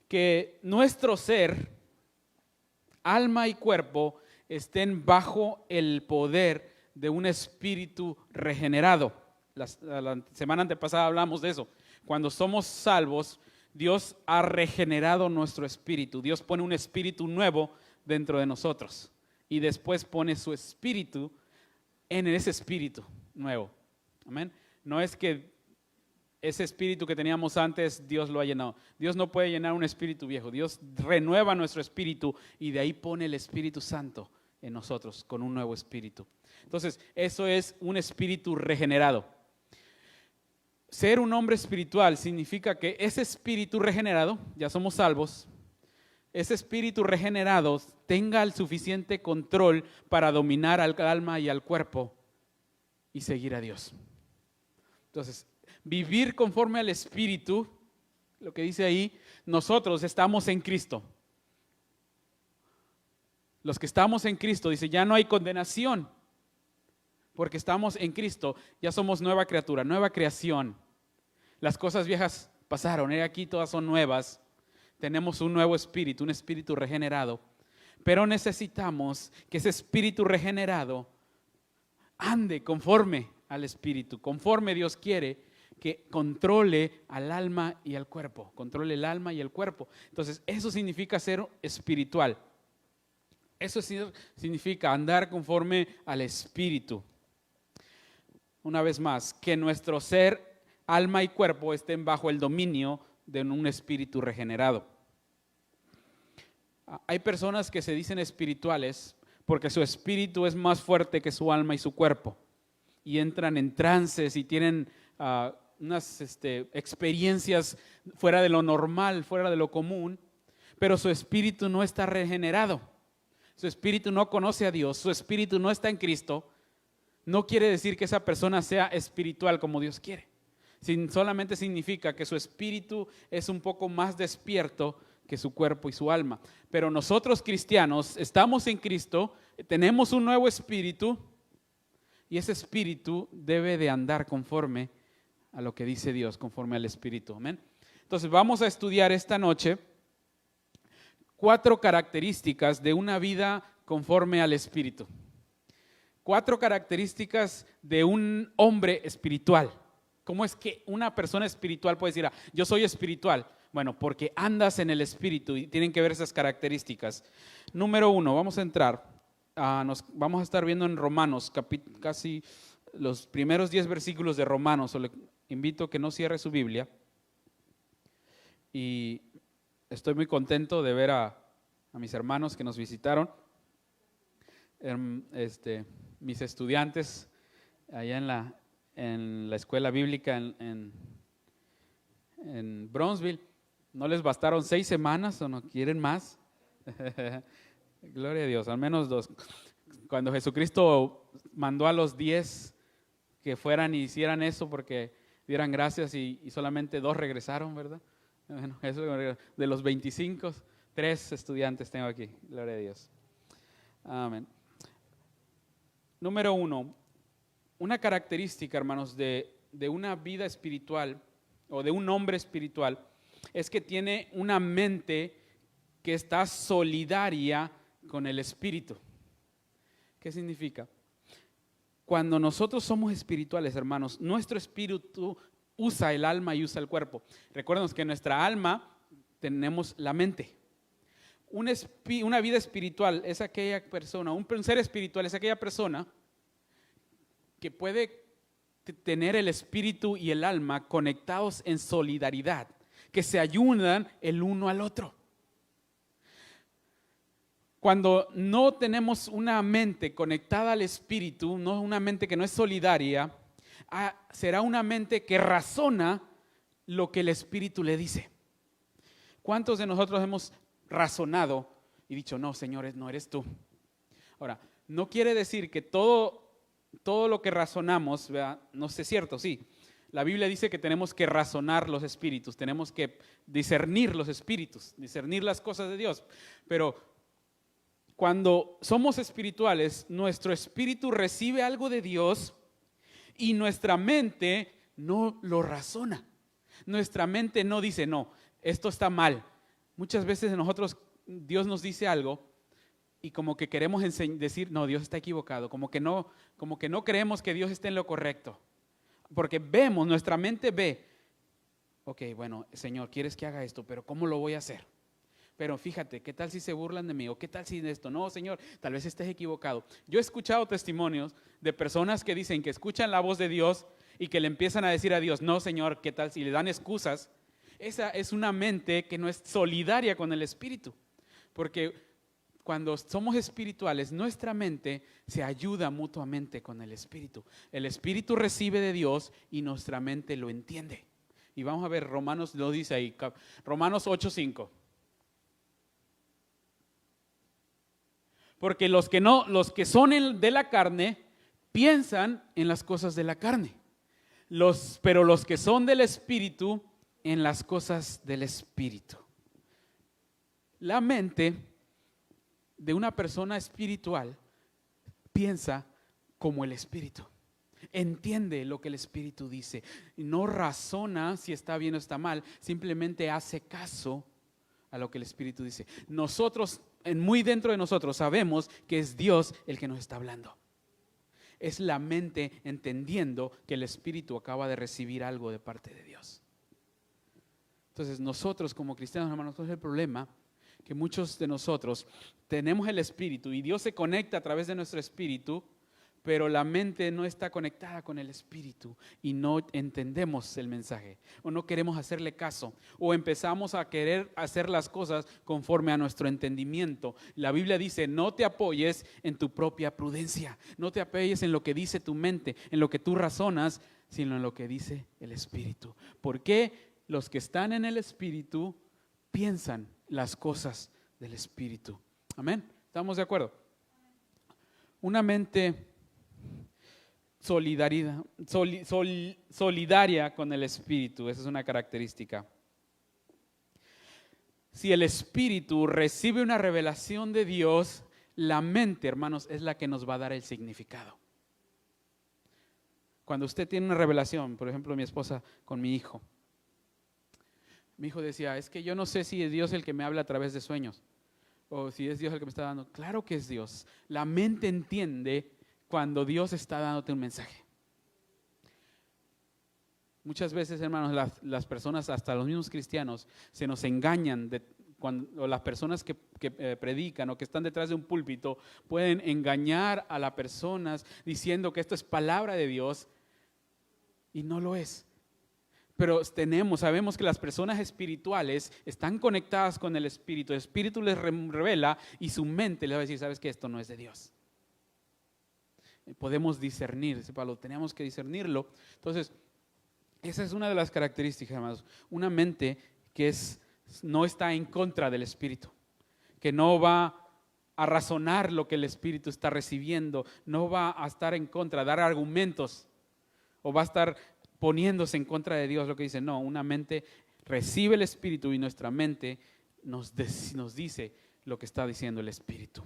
Que nuestro ser, alma y cuerpo, estén bajo el poder de un espíritu regenerado. La semana antepasada hablamos de eso. Cuando somos salvos, Dios ha regenerado nuestro espíritu. Dios pone un espíritu nuevo dentro de nosotros y después pone su espíritu en ese espíritu nuevo. Amén. No es que ese espíritu que teníamos antes, Dios lo ha llenado. Dios no puede llenar un espíritu viejo. Dios renueva nuestro espíritu y de ahí pone el Espíritu Santo en nosotros con un nuevo espíritu. Entonces, eso es un espíritu regenerado. Ser un hombre espiritual significa que ese espíritu regenerado, ya somos salvos, ese espíritu regenerado tenga el suficiente control para dominar al alma y al cuerpo y seguir a Dios. Entonces, vivir conforme al espíritu, lo que dice ahí, nosotros estamos en Cristo. Los que estamos en Cristo, dice, ya no hay condenación, porque estamos en Cristo, ya somos nueva criatura, nueva creación. Las cosas viejas pasaron, aquí todas son nuevas. Tenemos un nuevo espíritu, un espíritu regenerado, pero necesitamos que ese espíritu regenerado ande conforme al espíritu, conforme Dios quiere que controle al alma y al cuerpo, controle el alma y el cuerpo. Entonces, eso significa ser espiritual. Eso significa andar conforme al espíritu. Una vez más, que nuestro ser, alma y cuerpo estén bajo el dominio de un espíritu regenerado. Hay personas que se dicen espirituales porque su espíritu es más fuerte que su alma y su cuerpo y entran en trances y tienen unas experiencias fuera de lo normal, fuera de lo común, pero su espíritu no está regenerado, su espíritu no conoce a Dios, su espíritu no está en Cristo. No quiere decir que esa persona sea espiritual como Dios quiere. Solamente significa que su espíritu es un poco más despierto que su cuerpo y su alma. Pero nosotros cristianos estamos en Cristo, tenemos un nuevo espíritu y ese espíritu debe de andar conforme a lo que dice Dios, conforme al espíritu. Amén. Entonces vamos a estudiar esta noche 4 características de una vida conforme al espíritu. 4 características de un hombre espiritual. ¿Cómo es que una persona espiritual puede decir, yo soy espiritual? Bueno, porque andas en el espíritu y tienen que ver esas características. Número 1, vamos a entrar, vamos a estar viendo en Romanos, casi los primeros 10 versículos de Romanos. Le invito a que no cierre su Biblia. Y estoy muy contento de ver a mis hermanos que nos visitaron, mis estudiantes allá en la escuela bíblica en Brownsville. ¿No les bastaron 6 semanas o no quieren más? Gloria a Dios, al menos 2. Cuando Jesucristo mandó a los 10 que fueran y hicieran eso porque dieran gracias y solamente 2 regresaron, ¿verdad? Bueno, eso de los 25, 3 estudiantes tengo aquí, gloria a Dios. Amén. Número 1, una característica, hermanos, de una vida espiritual o de un hombre espiritual es que tiene una mente que está solidaria con el espíritu. ¿Qué significa? Cuando nosotros somos espirituales, hermanos, nuestro espíritu usa el alma y usa el cuerpo. Recuerden que en nuestra alma tenemos la mente. Una vida espiritual es aquella persona, un ser espiritual es aquella persona que puede tener el espíritu y el alma conectados en solidaridad, que se ayudan el uno al otro. Cuando no tenemos una mente conectada al espíritu, no una mente que no es solidaria, será una mente que razona lo que el espíritu le dice. ¿Cuántos de nosotros hemos razonado y dicho, no, Señor, no eres tú? Ahora, no quiere decir que todo lo que razonamos, ¿verdad? No es cierto, sí. La Biblia dice que tenemos que razonar los espíritus, tenemos que discernir los espíritus, discernir las cosas de Dios. Pero cuando somos espirituales, nuestro espíritu recibe algo de Dios y nuestra mente no lo razona. Nuestra mente no dice, no, esto está mal. Muchas veces Dios nos dice algo y como que queremos decir, no, Dios está equivocado, como que no creemos que Dios esté en lo correcto. Porque nuestra mente ve, ok, bueno, Señor, quieres que haga esto, pero ¿cómo lo voy a hacer? Pero fíjate, ¿qué tal si se burlan de mí? ¿O qué tal si de esto? No, Señor, tal vez estés equivocado. Yo he escuchado testimonios de personas que dicen que escuchan la voz de Dios y que le empiezan a decir a Dios, no, Señor, ¿qué tal si le dan excusas? Esa es una mente que no es solidaria con el Espíritu. Porque cuando somos espirituales, nuestra mente se ayuda mutuamente con el Espíritu. El Espíritu recibe de Dios y nuestra mente lo entiende. Y vamos a ver, Romanos lo dice ahí, Romanos 8:5. Porque los que son de la carne piensan en las cosas de la carne, pero los que son del Espíritu en las cosas del Espíritu. La mente de una persona espiritual piensa como el Espíritu. Entiende lo que el Espíritu dice. No razona si está bien o está mal, simplemente hace caso a lo que el Espíritu dice. Nosotros, muy dentro de nosotros, sabemos que es Dios el que nos está hablando. Es la mente entendiendo que el Espíritu acaba de recibir algo de parte de Dios. Entonces nosotros como cristianos, hermanos, ¿cuál es el problema? Que muchos de nosotros tenemos el Espíritu y Dios se conecta a través de nuestro Espíritu, pero la mente no está conectada con el Espíritu y no entendemos el mensaje o no queremos hacerle caso o empezamos a querer hacer las cosas conforme a nuestro entendimiento. La Biblia dice, no te apoyes en tu propia prudencia, no te apoyes en lo que dice tu mente, en lo que tú razonas, sino en lo que dice el Espíritu. ¿Por qué los que están en el Espíritu piensan las cosas del Espíritu? Amén. ¿Estamos de acuerdo? Una mente solidaria con el Espíritu, esa es una característica. Si el Espíritu recibe una revelación de Dios, la mente, hermanos, es la que nos va a dar el significado. Cuando usted tiene una revelación, por ejemplo, mi esposa con mi hijo decía, es que yo no sé si es Dios el que me habla a través de sueños o si es Dios el que me está dando. Claro que es Dios. La mente entiende cuando Dios está dándote un mensaje. Muchas veces, hermanos, las personas, hasta los mismos cristianos, se nos engañan, o las personas que predican o que están detrás de un púlpito pueden engañar a las personas diciendo que esto es palabra de Dios y no lo es. Pero sabemos que las personas espirituales están conectadas con el Espíritu les revela y su mente les va a decir, ¿sabes qué? Esto no es de Dios. Podemos discernir, dice Pablo, tenemos que discernirlo. Entonces, esa es una de las características, hermanos. Una mente que no está en contra del Espíritu, que no va a razonar lo que el Espíritu está recibiendo, no va a estar en contra, dar argumentos, o va a estar poniéndose en contra de Dios, lo que dice. No, una mente recibe el Espíritu y nuestra mente nos dice lo que está diciendo el Espíritu.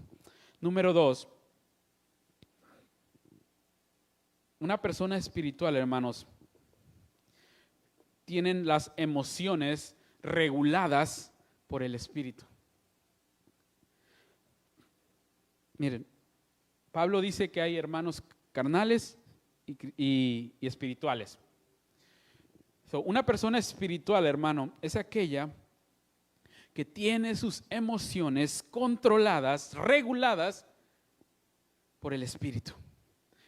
Número 2. Una persona espiritual, hermanos, tienen las emociones reguladas por el Espíritu. Miren, Pablo dice que hay hermanos carnales y espirituales. Una persona espiritual, hermano, es aquella que tiene sus emociones controladas, reguladas por el Espíritu.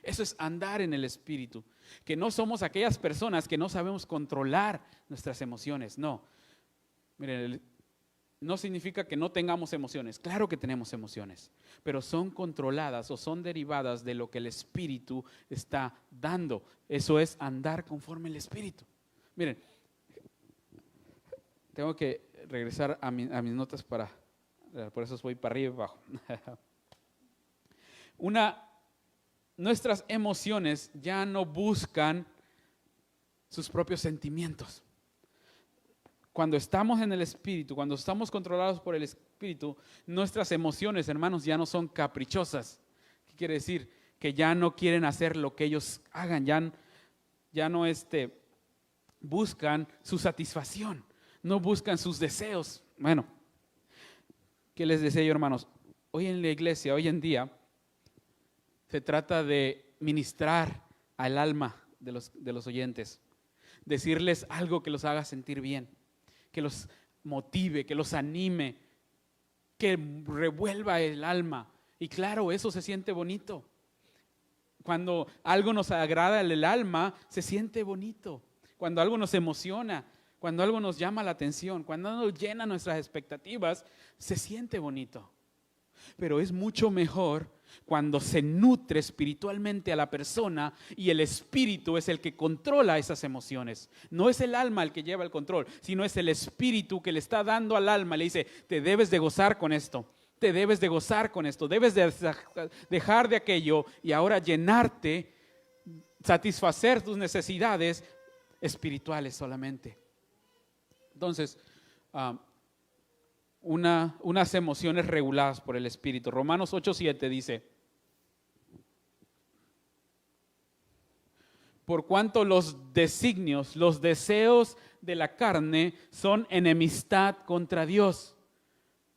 Eso es andar en el Espíritu. Que no somos aquellas personas que no sabemos controlar nuestras emociones. No. Miren, no significa que no tengamos emociones. Claro que tenemos emociones, pero son controladas o son derivadas de lo que el Espíritu está dando. Eso es andar conforme al Espíritu. Miren, tengo que regresar a mis notas por eso voy para arriba y abajo. Nuestras emociones ya no buscan sus propios sentimientos. Cuando estamos en el Espíritu, cuando estamos controlados por el Espíritu, nuestras emociones, hermanos, ya no son caprichosas. ¿Qué quiere decir? Que ya no quieren hacer lo que ellos hagan, ya no buscan su satisfacción, no buscan sus deseos. Bueno, ¿qué les decía yo, hermanos? Hoy en la iglesia, hoy en día, se trata de ministrar al alma de los oyentes, decirles algo que los haga sentir bien, que los motive, que los anime, que revuelva el alma. Y claro, eso se siente bonito. Cuando algo nos agrada el alma, se siente bonito. Cuando algo nos emociona, cuando algo nos llama la atención, cuando algo llena nuestras expectativas, se siente bonito. Pero es mucho mejor cuando se nutre espiritualmente a la persona y el espíritu es el que controla esas emociones. No es el alma el que lleva el control, sino es el espíritu que le está dando al alma. Le dice, te debes de gozar con esto, te debes de gozar con esto, debes de dejar de aquello y ahora llenarte, satisfacer tus necesidades espirituales solamente. Entonces, unas emociones reguladas por el Espíritu. Romanos 8:7 dice, por cuanto los designios, los deseos de la carne son enemistad contra Dios,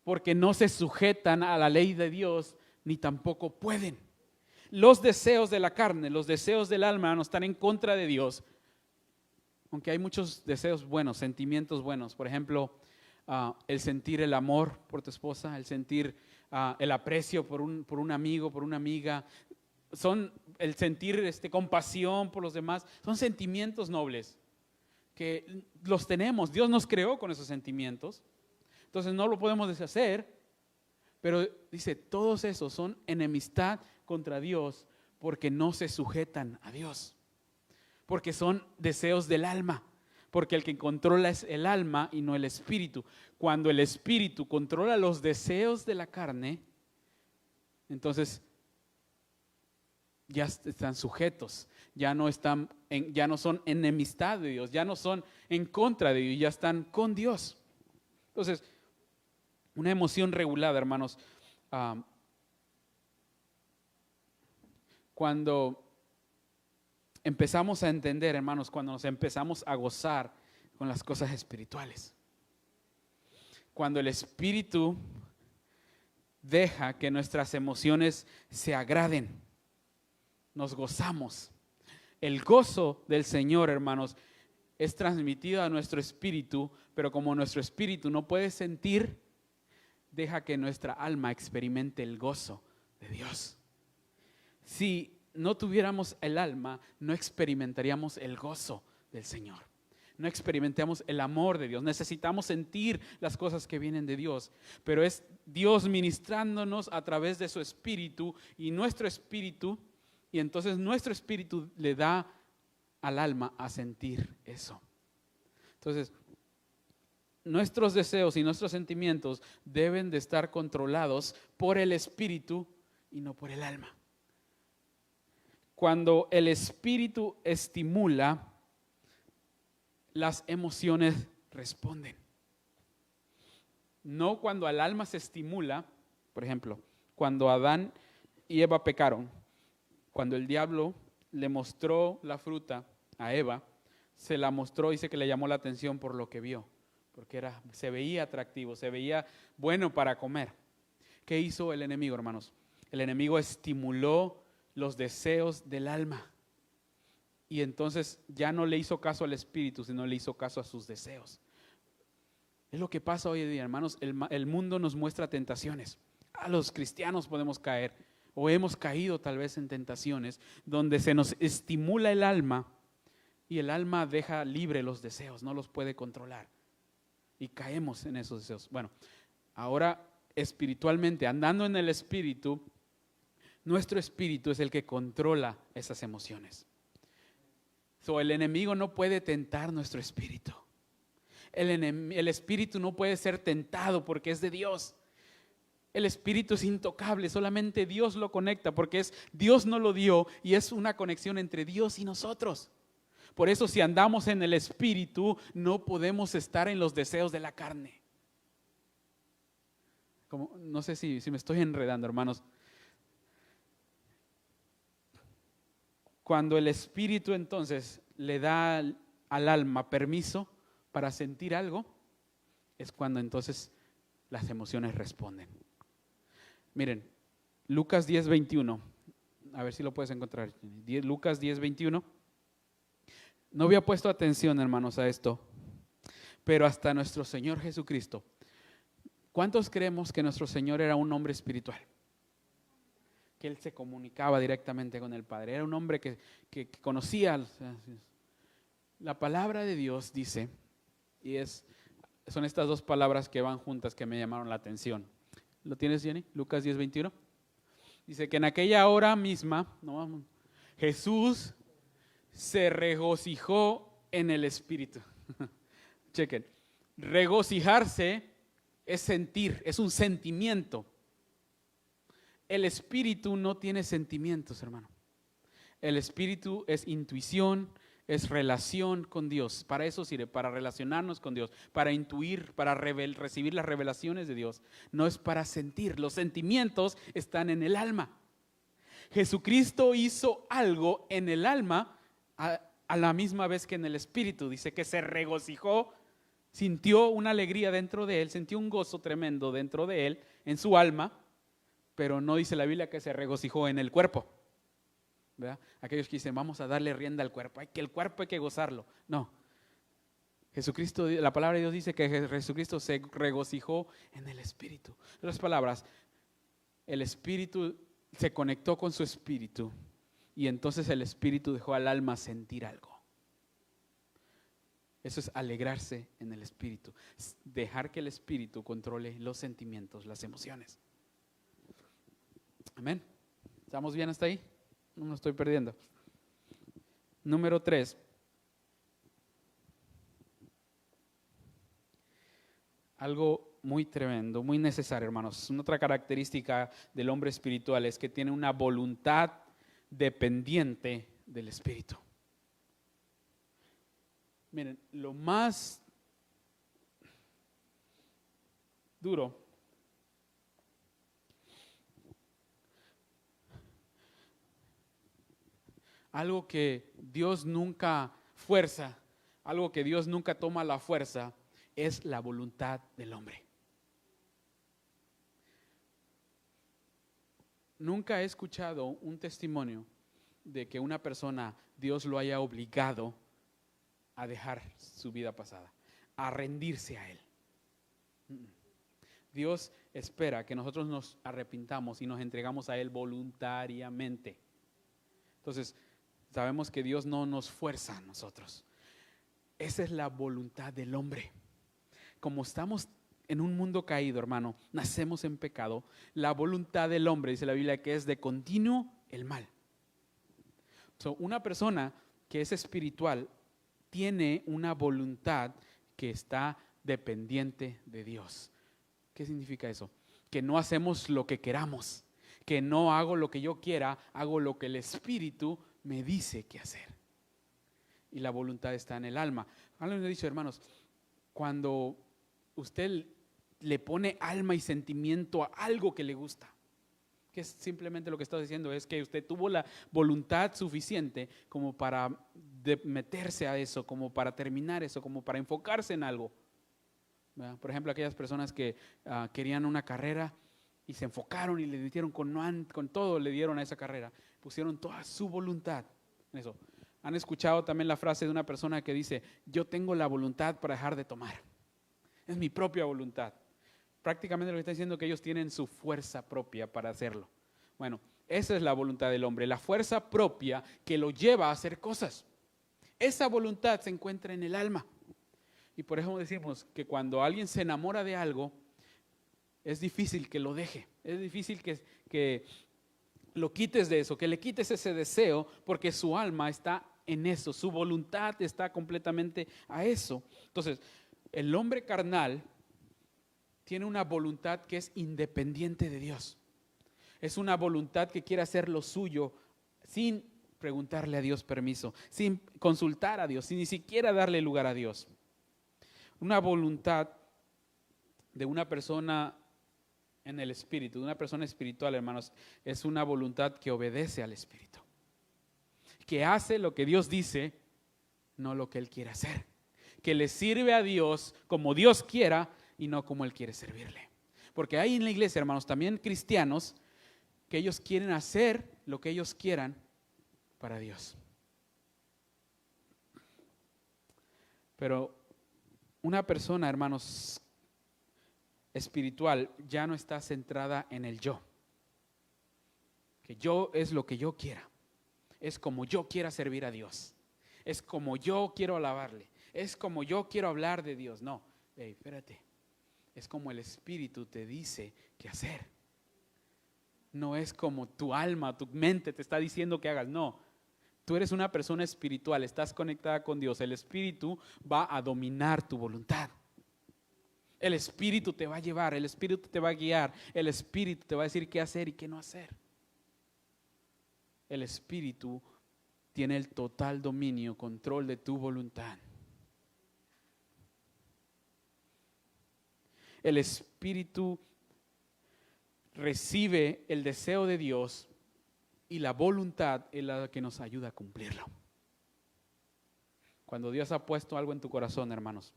porque no se sujetan a la ley de Dios, ni tampoco pueden. Los deseos de la carne, los deseos del alma no están en contra de Dios, aunque hay muchos deseos buenos, sentimientos buenos. Por ejemplo, el sentir el amor por tu esposa, el sentir el aprecio por un amigo, por una amiga, el sentir compasión por los demás, son sentimientos nobles que los tenemos. Dios nos creó con esos sentimientos, entonces no lo podemos deshacer, pero dice, todos esos son enemistad contra Dios porque no se sujetan a Dios, porque son deseos del alma. Porque el que controla es el alma y no el espíritu. Cuando el espíritu controla los deseos de la carne, entonces ya están sujetos, ya no son enemistad de Dios, ya no son en contra de Dios, ya están con Dios. Entonces, una emoción regulada, hermanos, cuando empezamos a entender, hermanos, cuando nos empezamos a gozar con las cosas espirituales. Cuando el Espíritu deja que nuestras emociones se agraden, nos gozamos. El gozo del Señor, hermanos, es transmitido a nuestro espíritu, pero como nuestro espíritu no puede sentir, deja que nuestra alma experimente el gozo de Dios. Si no tuviéramos el alma, no experimentaríamos el gozo del Señor. No experimentamos el amor de Dios. Necesitamos sentir las cosas que vienen de Dios, pero es Dios ministrándonos a través de su espíritu y nuestro espíritu, y entonces nuestro espíritu le da al alma a sentir eso. Entonces, nuestros deseos y nuestros sentimientos deben de estar controlados por el espíritu y no por el alma. Cuando el espíritu estimula, las emociones responden. No cuando al alma se estimula. Por ejemplo, cuando Adán y Eva pecaron, cuando el diablo le mostró la fruta a Eva, se la mostró, dice que le llamó la atención por lo que vio, porque se veía atractivo, se veía bueno para comer. ¿Qué hizo el enemigo, hermanos? El enemigo estimuló los deseos del alma. Y entonces ya no le hizo caso al espíritu, sino le hizo caso a sus deseos. Es lo que pasa hoy en día, hermanos. El mundo nos muestra tentaciones. A los cristianos podemos caer, o hemos caído tal vez en tentaciones, donde se nos estimula el alma y el alma deja libre los deseos, no los puede controlar. Y caemos en esos deseos. Bueno, ahora espiritualmente, andando en el espíritu, nuestro espíritu es el que controla esas emociones. El enemigo no puede tentar nuestro espíritu. El espíritu no puede ser tentado porque es de Dios. El espíritu es intocable, solamente Dios lo conecta porque Dios nos lo dio y es una conexión entre Dios y nosotros. Por eso si andamos en el espíritu no podemos estar en los deseos de la carne. No sé si me estoy enredando, hermanos. Cuando el espíritu entonces le da al alma permiso para sentir algo, es cuando entonces las emociones responden. Miren, Lucas 10:21, a ver si lo puedes encontrar. Lucas 10:21. No había puesto atención, hermanos, a esto, pero hasta nuestro Señor Jesucristo, ¿Cuántos creemos que nuestro Señor era un hombre espiritual? Que Él se comunicaba directamente con el Padre. Era un hombre que conocía. La palabra de Dios dice, y son estas dos palabras que van juntas que me llamaron la atención. ¿Lo tienes, Jenny? Lucas 10:21. Dice que en aquella hora misma, Jesús se regocijó en el Espíritu. Chequen, regocijarse es sentir, es un sentimiento. El Espíritu no tiene sentimientos, hermano. El Espíritu es intuición, es relación con Dios. Para eso sirve, para relacionarnos con Dios, para intuir, para recibir las revelaciones de Dios. No es para sentir, los sentimientos están en el alma. Jesucristo hizo algo en el alma a la misma vez que en el Espíritu. Dice que se regocijó, sintió una alegría dentro de él, sintió un gozo tremendo dentro de él, en su alma, pero no dice la Biblia que se regocijó en el cuerpo. ¿Verdad? Aquellos que dicen, vamos a darle rienda al cuerpo, el cuerpo hay que gozarlo. No. Jesucristo, la palabra de Dios dice que Jesucristo se regocijó en el Espíritu. En otras palabras, el Espíritu se conectó con su Espíritu y entonces el Espíritu dejó al alma sentir algo. Eso es alegrarse en el Espíritu, dejar que el Espíritu controle los sentimientos, las emociones. Amén. ¿Estamos bien hasta ahí? No me estoy perdiendo. Número 3. Algo muy tremendo, muy necesario, hermanos. Una otra característica del hombre espiritual es que tiene una voluntad dependiente del Espíritu. Miren, lo más duro algo que Dios nunca fuerza, algo que Dios nunca toma la fuerza, es la voluntad del hombre. Nunca he escuchado un testimonio de que una persona, Dios lo haya obligado a dejar su vida pasada, a rendirse a Él. Dios espera que nosotros nos arrepintamos y nos entregamos a Él voluntariamente. Entonces, sabemos que Dios no nos fuerza a nosotros. Esa es la voluntad del hombre. Como estamos en un mundo caído, hermano, nacemos en pecado, la voluntad del hombre, dice la Biblia, que es de continuo el mal. Una persona que es espiritual tiene una voluntad que está dependiente de Dios. ¿Qué significa eso? Que no hacemos lo que queramos, que no hago lo que yo quiera, hago lo que el Espíritu me dice que hacer. Y la voluntad está en el alma. Alguien me ha dicho, hermanos, cuando usted le pone alma y sentimiento a algo que le gusta, que es simplemente lo que está diciendo, es que usted tuvo la voluntad suficiente como para meterse a eso, como para terminar eso, como para enfocarse en algo. ¿Verdad? Por ejemplo, aquellas personas que querían una carrera y se enfocaron y le metieron con todo, le dieron a esa carrera, pusieron toda su voluntad en eso. Han escuchado también la frase de una persona que dice, yo tengo la voluntad para dejar de tomar, es mi propia voluntad. Prácticamente lo que está diciendo es que ellos tienen su fuerza propia para hacerlo. Bueno, esa es la voluntad del hombre, la fuerza propia que lo lleva a hacer cosas. Esa voluntad se encuentra en el alma. Y por eso decimos que cuando alguien se enamora de algo, es difícil que lo deje, es difícil que lo quites de eso, que le quites ese deseo, porque su alma está en eso, su voluntad está completamente a eso. Entonces, el hombre carnal tiene una voluntad que es independiente de Dios. Es una voluntad que quiere hacer lo suyo sin preguntarle a Dios permiso, sin consultar a Dios, sin ni siquiera darle lugar a Dios. Una voluntad de una persona en el Espíritu, de una persona espiritual, hermanos, es una voluntad que obedece al Espíritu, que hace lo que Dios dice, no lo que Él quiere hacer, que le sirve a Dios como Dios quiera y no como Él quiere servirle. Porque hay en la iglesia, hermanos, también cristianos que ellos quieren hacer lo que ellos quieran para Dios. Pero una persona, hermanos, espiritual ya no está centrada en el yo. Que yo es lo que yo quiera. Es como yo quiera servir a Dios. Es como yo quiero alabarle. Es como yo quiero hablar de Dios. No, espérate. Es como el Espíritu te dice qué hacer. No es como tu alma, tu mente te está diciendo que hagas. No, tú eres una persona espiritual, estás conectada con Dios. El Espíritu va a dominar tu voluntad. El Espíritu te va a llevar, el Espíritu te va a guiar. El Espíritu te va a decir qué hacer y qué no hacer. El Espíritu tiene el total dominio, control de tu voluntad. El Espíritu recibe el deseo de Dios y la voluntad es la que nos ayuda a cumplirlo. Cuando Dios ha puesto algo en tu corazón, hermanos,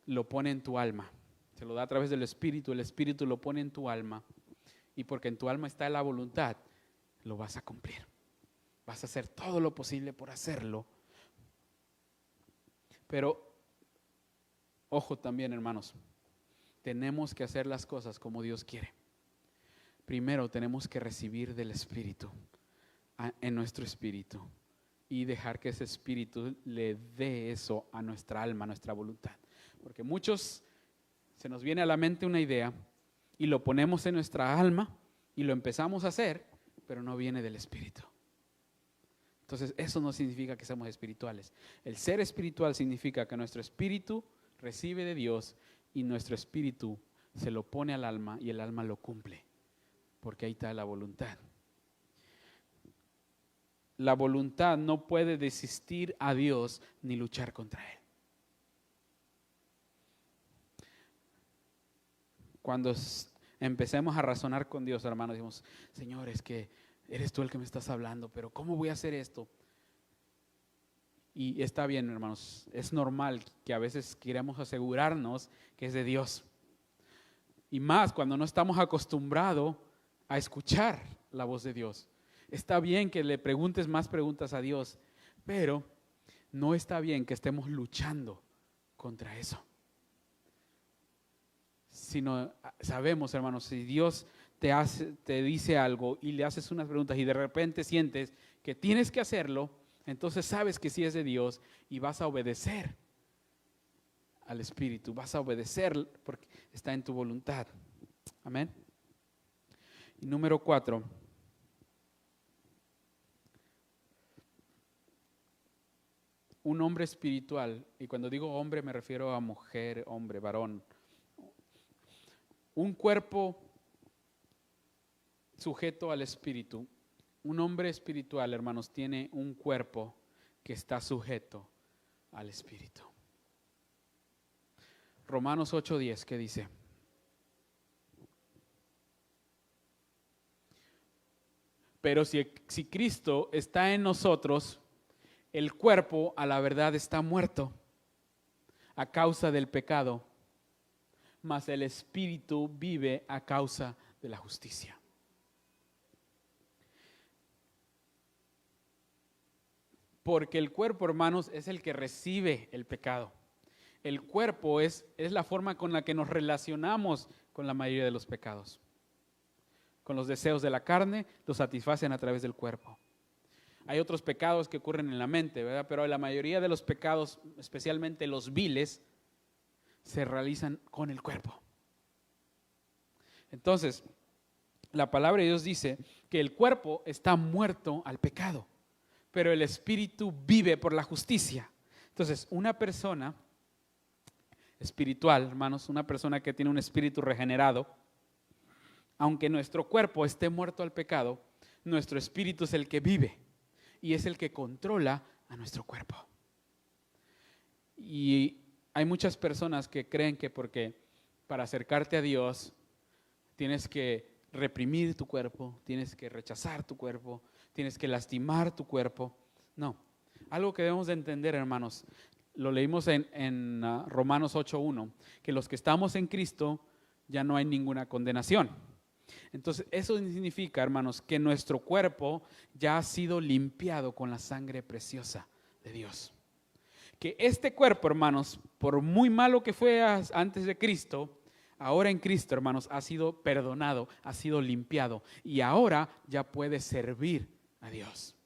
lo pone en tu alma. Se lo da a través del Espíritu, el Espíritu lo pone en tu alma. Y porque en tu alma está la voluntad, lo vas a cumplir. Vas a hacer todo lo posible por hacerlo. Pero, ojo también, hermanos, tenemos que hacer las cosas como Dios quiere. Primero tenemos que recibir del Espíritu en nuestro espíritu y dejar que ese Espíritu le dé eso a nuestra alma, a nuestra voluntad. Porque muchos se nos viene a la mente una idea y lo ponemos en nuestra alma y lo empezamos a hacer, pero no viene del Espíritu. Entonces eso no significa que seamos espirituales. El ser espiritual significa que nuestro espíritu recibe de Dios y nuestro espíritu se lo pone al alma y el alma lo cumple, porque ahí está la voluntad. La voluntad no puede desistir a Dios ni luchar contra Él. Cuando empecemos a razonar con Dios, hermanos, decimos, Señor, es que eres tú el que me estás hablando, pero ¿cómo voy a hacer esto? Y está bien, hermanos, es normal que a veces queremos asegurarnos que es de Dios. Y más cuando no estamos acostumbrados a escuchar la voz de Dios. Está bien que le preguntes más preguntas a Dios, pero no está bien que estemos luchando contra eso. Sino sabemos, hermanos, si Dios te dice algo y le haces unas preguntas y de repente sientes que tienes que hacerlo, entonces sabes que sí es de Dios y vas a obedecer al Espíritu, vas a obedecer porque está en tu voluntad. Amén. Y número 4. Un hombre espiritual, y cuando digo hombre me refiero a mujer, hombre, varón. Un cuerpo sujeto al Espíritu. Un hombre espiritual, hermanos, tiene un cuerpo que está sujeto al Espíritu. Romanos 8:10, ¿qué dice? Pero si Cristo está en nosotros, el cuerpo a la verdad está muerto a causa del pecado, mas el Espíritu vive a causa de la justicia. Porque el cuerpo, hermanos, es el que recibe el pecado. El cuerpo es la forma con la que nos relacionamos con la mayoría de los pecados. Con los deseos de la carne, los satisfacen a través del cuerpo. Hay otros pecados que ocurren en la mente, ¿verdad? Pero la mayoría de los pecados, especialmente los viles, se realizan con el cuerpo. Entonces, la palabra de Dios dice que el cuerpo está muerto al pecado, pero el espíritu vive por la justicia. Entonces, una persona espiritual, hermanos, una persona que tiene un espíritu regenerado, aunque nuestro cuerpo esté muerto al pecado, nuestro espíritu es el que vive y es el que controla a nuestro cuerpo. Y hay muchas personas que creen que porque para acercarte a Dios tienes que reprimir tu cuerpo, tienes que rechazar tu cuerpo, tienes que lastimar tu cuerpo. No, algo que debemos de entender, hermanos, lo leímos en Romanos 8:1, que los que estamos en Cristo ya no hay ninguna condenación. Entonces, eso significa, hermanos, que nuestro cuerpo ya ha sido limpiado con la sangre preciosa de Dios. Que este cuerpo, hermanos, por muy malo que fue antes de Cristo, Ahora en Cristo, hermanos, ha sido perdonado, ha sido limpiado y ahora ya puede servir a Dios.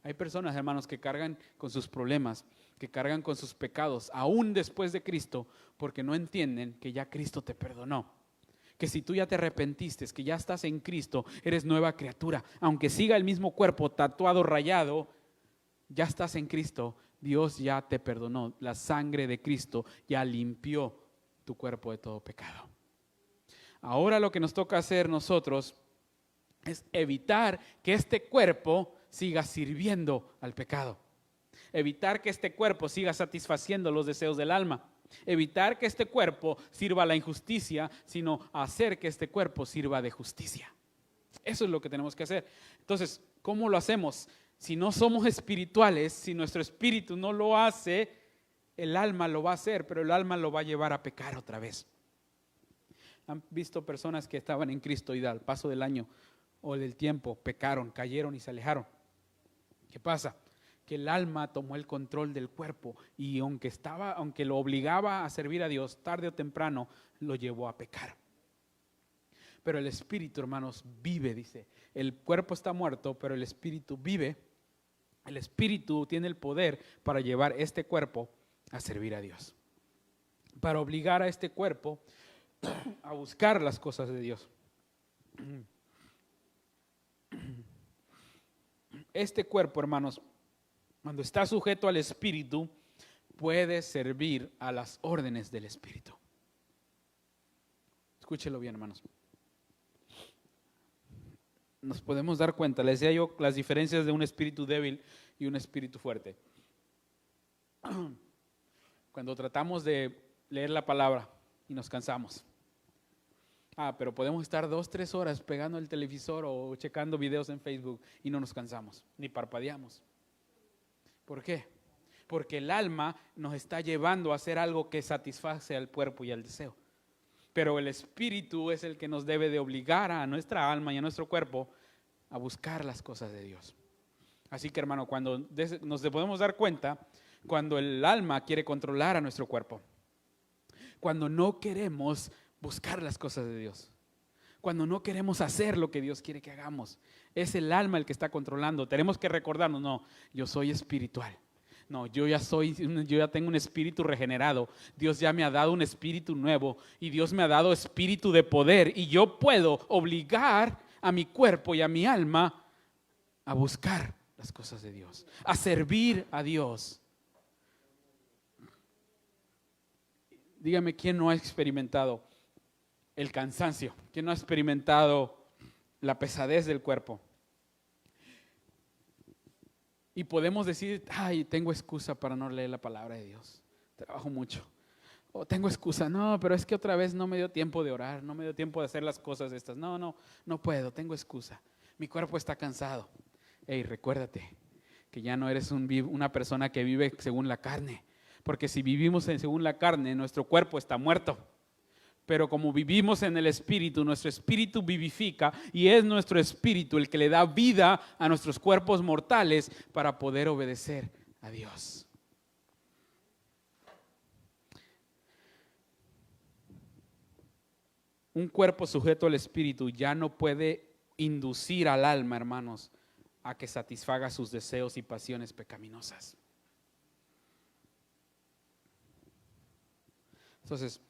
Hay personas, hermanos, que cargan con sus problemas, que cargan con sus pecados, aún después de Cristo, porque no entienden que ya Cristo te perdonó. Que si tú ya te arrepentiste, que ya estás en Cristo, eres nueva criatura. Aunque siga el mismo cuerpo tatuado, rayado, ya estás en Cristo, Dios ya te perdonó. La sangre de Cristo ya limpió tu cuerpo de todo pecado. Ahora lo que nos toca hacer nosotros es evitar que este cuerpo siga sirviendo al pecado. Evitar que este cuerpo siga satisfaciendo los deseos del alma. Evitar que este cuerpo sirva a la injusticia, sino hacer que este cuerpo sirva de justicia. Eso es lo que tenemos que hacer. Entonces, ¿cómo lo hacemos? Si no somos espirituales, si nuestro espíritu no lo hace, el alma lo va a hacer, pero el alma lo va a llevar a pecar otra vez. Han visto personas que estaban en Cristo y al paso del año o del tiempo pecaron, cayeron y se alejaron. ¿Qué pasa? Que el alma tomó el control del cuerpo y aunque lo obligaba a servir a Dios, tarde o temprano lo llevó a pecar. Pero el espíritu, hermanos, vive, dice. El cuerpo está muerto, pero el espíritu vive. El espíritu tiene el poder para llevar este cuerpo a servir a Dios, para obligar a este cuerpo a buscar las cosas de Dios. Este cuerpo, hermanos, cuando está sujeto al Espíritu, puede servir a las órdenes del Espíritu. Escúchelo bien, hermanos. Nos podemos dar cuenta, les decía yo, las diferencias de un espíritu débil y un espíritu fuerte. Cuando tratamos de leer la palabra y nos cansamos. Pero podemos estar 2-3 horas pegando el televisor o checando videos en Facebook y no nos cansamos, ni parpadeamos. ¿Por qué? Porque el alma nos está llevando a hacer algo que satisface al cuerpo y al deseo. Pero el espíritu es el que nos debe de obligar a nuestra alma y a nuestro cuerpo a buscar las cosas de Dios. Así que, hermano, cuando nos podemos dar cuenta, cuando el alma quiere controlar a nuestro cuerpo, cuando no queremos buscar las cosas de Dios, cuando no queremos hacer lo que Dios quiere que hagamos, es el alma el que está controlando. Tenemos que recordarnos, no, yo soy espiritual. No, yo ya tengo un espíritu regenerado. Dios ya me ha dado un espíritu nuevo y Dios me ha dado espíritu de poder y yo puedo obligar a mi cuerpo y a mi alma a buscar las cosas de Dios, a servir a Dios. Dígame, ¿quién no ha experimentado el cansancio? ¿Quién no ha experimentado la pesadez del cuerpo? Y podemos decir, tengo excusa para no leer la palabra de Dios. Trabajo mucho. O tengo excusa, no, pero es que otra vez no me dio tiempo de orar, no me dio tiempo de hacer las cosas estas. No puedo, tengo excusa. Mi cuerpo está cansado. Recuérdate que ya no eres una persona que vive según la carne. Porque si vivimos según la carne, nuestro cuerpo está muerto. Pero como vivimos en el Espíritu, nuestro Espíritu vivifica y es nuestro Espíritu el que le da vida a nuestros cuerpos mortales para poder obedecer a Dios. Un cuerpo sujeto al Espíritu ya no puede inducir al alma, hermanos, a que satisfaga sus deseos y pasiones pecaminosas. Entonces,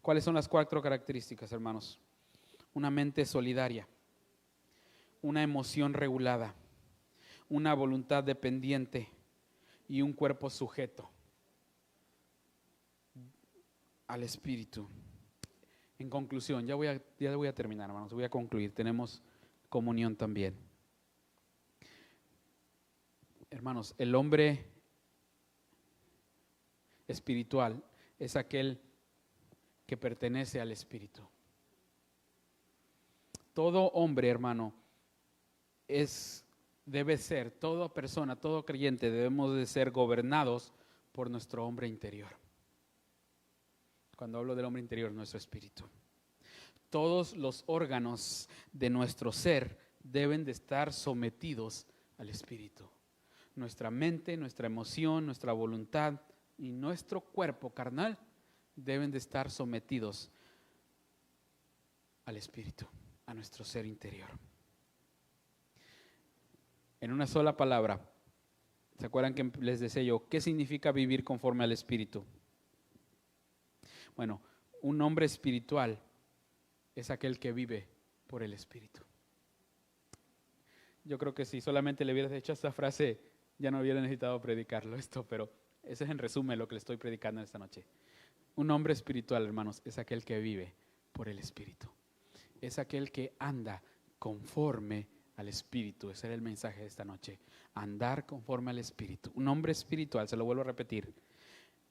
¿cuáles son las 4 características, hermanos? Una mente solidaria, una emoción regulada, una voluntad dependiente y un cuerpo sujeto al Espíritu. En conclusión, ya voy a terminar, hermanos, voy a concluir. Tenemos comunión también. Hermanos, el hombre espiritual es aquel que pertenece al Espíritu. Todo hombre, hermano, debe ser, toda persona, todo creyente, debemos de ser gobernados por nuestro hombre interior. Cuando hablo del hombre interior, nuestro espíritu. Todos los órganos de nuestro ser deben de estar sometidos al Espíritu. Nuestra mente, nuestra emoción, nuestra voluntad, y nuestro cuerpo carnal deben de estar sometidos al Espíritu, a nuestro ser interior. En una sola palabra, ¿se acuerdan que les decía yo qué significa vivir conforme al Espíritu? Bueno, un hombre espiritual es aquel que vive por el Espíritu. Yo creo que si solamente le hubieras hecho esta frase, ya no hubiera necesitado predicarlo esto, pero ese es en resumen lo que le estoy predicando esta noche. Un hombre espiritual, hermanos, es aquel que vive por el Espíritu. Es aquel que anda conforme al Espíritu. Ese era el mensaje de esta noche. Andar conforme al Espíritu. Un hombre espiritual, se lo vuelvo a repetir,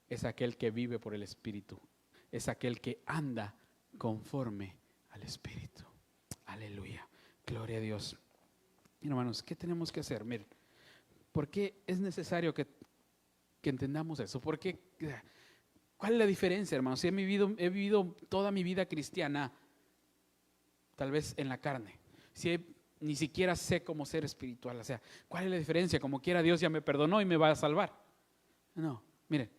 es aquel que vive por el Espíritu. Es aquel que anda conforme al Espíritu. Aleluya. Gloria a Dios. Hermanos, ¿qué tenemos que hacer? Miren, ¿por qué es necesario que entendamos eso? ¿Por qué? ¿Cuál es la diferencia, hermanos? Si he vivido toda mi vida cristiana, tal vez en la carne. Ni siquiera sé cómo ser espiritual. O sea, ¿cuál es la diferencia? Como quiera, Dios ya me perdonó y me va a salvar. No, miren.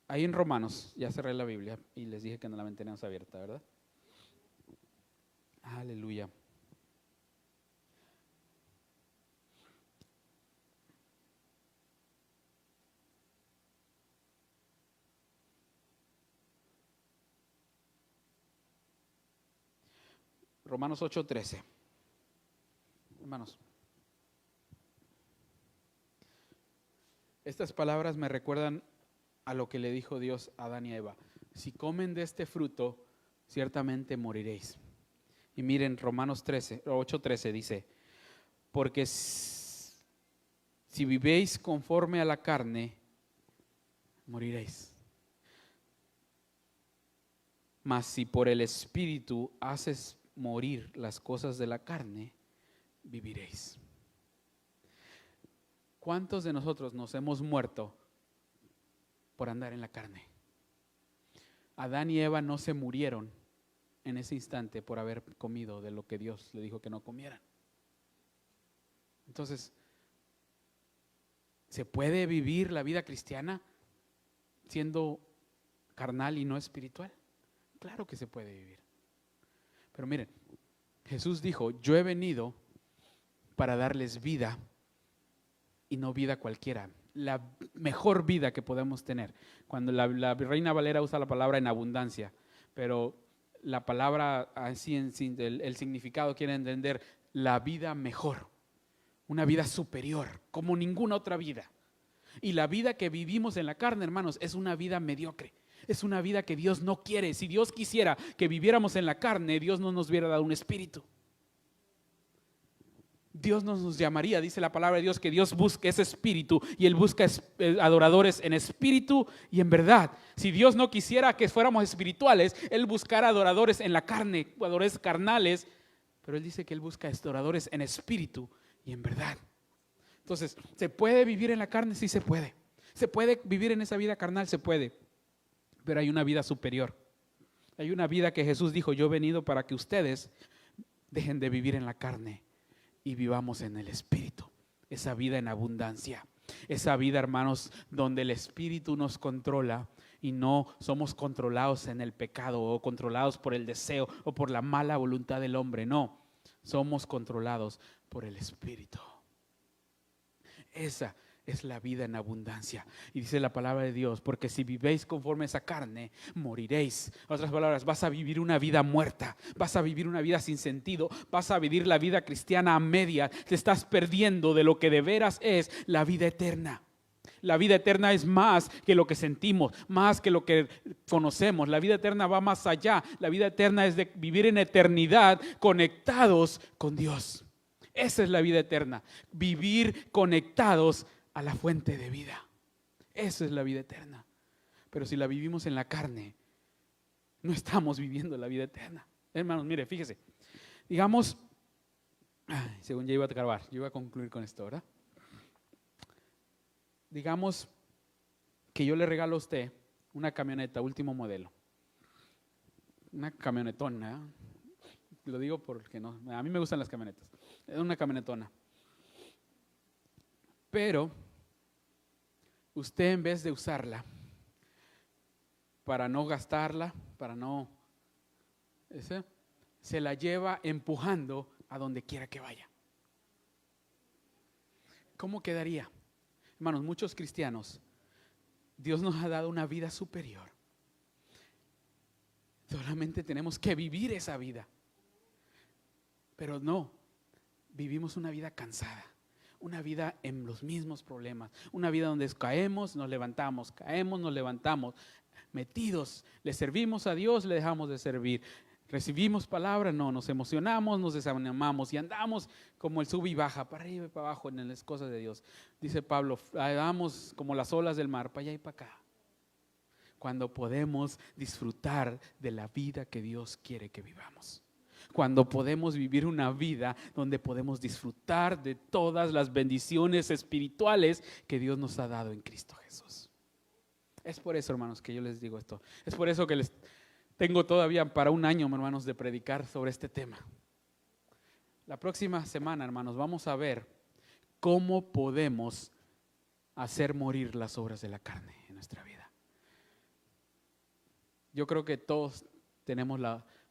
Ahí en Romanos, ya cerré la Biblia y les dije que no la mantenemos abierta, ¿verdad? Aleluya. Romanos 8:13. Hermanos, estas palabras me recuerdan a lo que le dijo Dios a Adán y a Eva. Si comen de este fruto, ciertamente moriréis. Y miren, Romanos 8:13 dice, porque si vivéis conforme a la carne, moriréis. Mas si por el Espíritu haces morir las cosas de la carne, viviréis. ¿Cuántos de nosotros nos hemos muerto por andar en la carne? Adán y Eva no se murieron en ese instante por haber comido de lo que Dios le dijo que no comieran. Entonces, ¿se puede vivir la vida cristiana siendo carnal y no espiritual? Claro que se puede vivir. Pero miren, Jesús dijo, yo he venido para darles vida y no vida cualquiera, la mejor vida que podemos tener. Cuando la Reina Valera usa la palabra en abundancia, pero la palabra así el significado quiere entender la vida mejor, una vida superior, como ninguna otra vida. Y la vida que vivimos en la carne, hermanos, es una vida mediocre. Es una vida que Dios no quiere. Si Dios quisiera que viviéramos en la carne, Dios no nos hubiera dado un espíritu. Dios nos llamaría, dice la palabra de Dios, que Dios busca ese espíritu y Él busca adoradores en espíritu y en verdad. Si Dios no quisiera que fuéramos espirituales, Él buscara adoradores en la carne, adoradores carnales, pero Él dice que Él busca adoradores en espíritu y en verdad. Entonces, ¿se puede vivir en la carne? Sí se puede. ¿Se puede vivir en esa vida carnal? Se puede. Pero hay una vida superior. Hay una vida que Jesús dijo, yo he venido para que ustedes dejen de vivir en la carne y vivamos en el Espíritu. Esa vida en abundancia. Esa vida, hermanos, donde el Espíritu nos controla y no somos controlados en el pecado o controlados por el deseo o por la mala voluntad del hombre. No, somos controlados por el Espíritu. Esa es la vida en abundancia. Y dice la palabra de Dios, porque si vivéis conforme a esa carne, moriréis. En otras palabras, vas a vivir una vida muerta, vas a vivir una vida sin sentido, vas a vivir la vida cristiana a media. Te estás perdiendo de lo que de veras es la vida eterna. La vida eterna es más que lo que sentimos, más que lo que conocemos. La vida eterna va más allá. La vida eterna es de vivir en eternidad conectados con Dios. Esa es la vida eterna, vivir conectados a la fuente de vida. Esa es la vida eterna. Pero si la vivimos en la carne, no estamos viviendo la vida eterna. Hermanos, mire, fíjese. Digamos, según ya iba a acabar, yo iba a concluir con esto, ¿verdad? Digamos que yo le regalo a usted una camioneta último modelo. Una camionetona, ¿eh? Lo digo porque no, a mí me gustan las camionetas. Es una camionetona. Pero usted en vez de usarla para no gastarla, para no, se la lleva empujando a donde quiera que vaya. ¿Cómo quedaría? Hermanos, muchos cristianos, Dios nos ha dado una vida superior. Solamente tenemos que vivir esa vida. Pero no, vivimos una vida cansada, una vida en los mismos problemas, una vida donde caemos, nos levantamos, caemos, nos levantamos, metidos, le servimos a Dios, le dejamos de servir. Recibimos palabra, no, nos emocionamos, nos desanimamos y andamos como el sub y baja, para arriba y para abajo en las cosas de Dios. Dice Pablo, andamos como las olas del mar, para allá y para acá. Cuando podemos disfrutar de la vida que Dios quiere que vivamos. Cuando podemos vivir una vida donde podemos disfrutar de todas las bendiciones espirituales que Dios nos ha dado en Cristo Jesús. Es por eso, hermanos, que yo les digo esto. Es por eso que les tengo todavía para un año, hermanos, de predicar sobre este tema. La próxima semana, hermanos, vamos a ver cómo podemos hacer morir las obras de la carne en nuestra vida. Yo creo que todos tenemos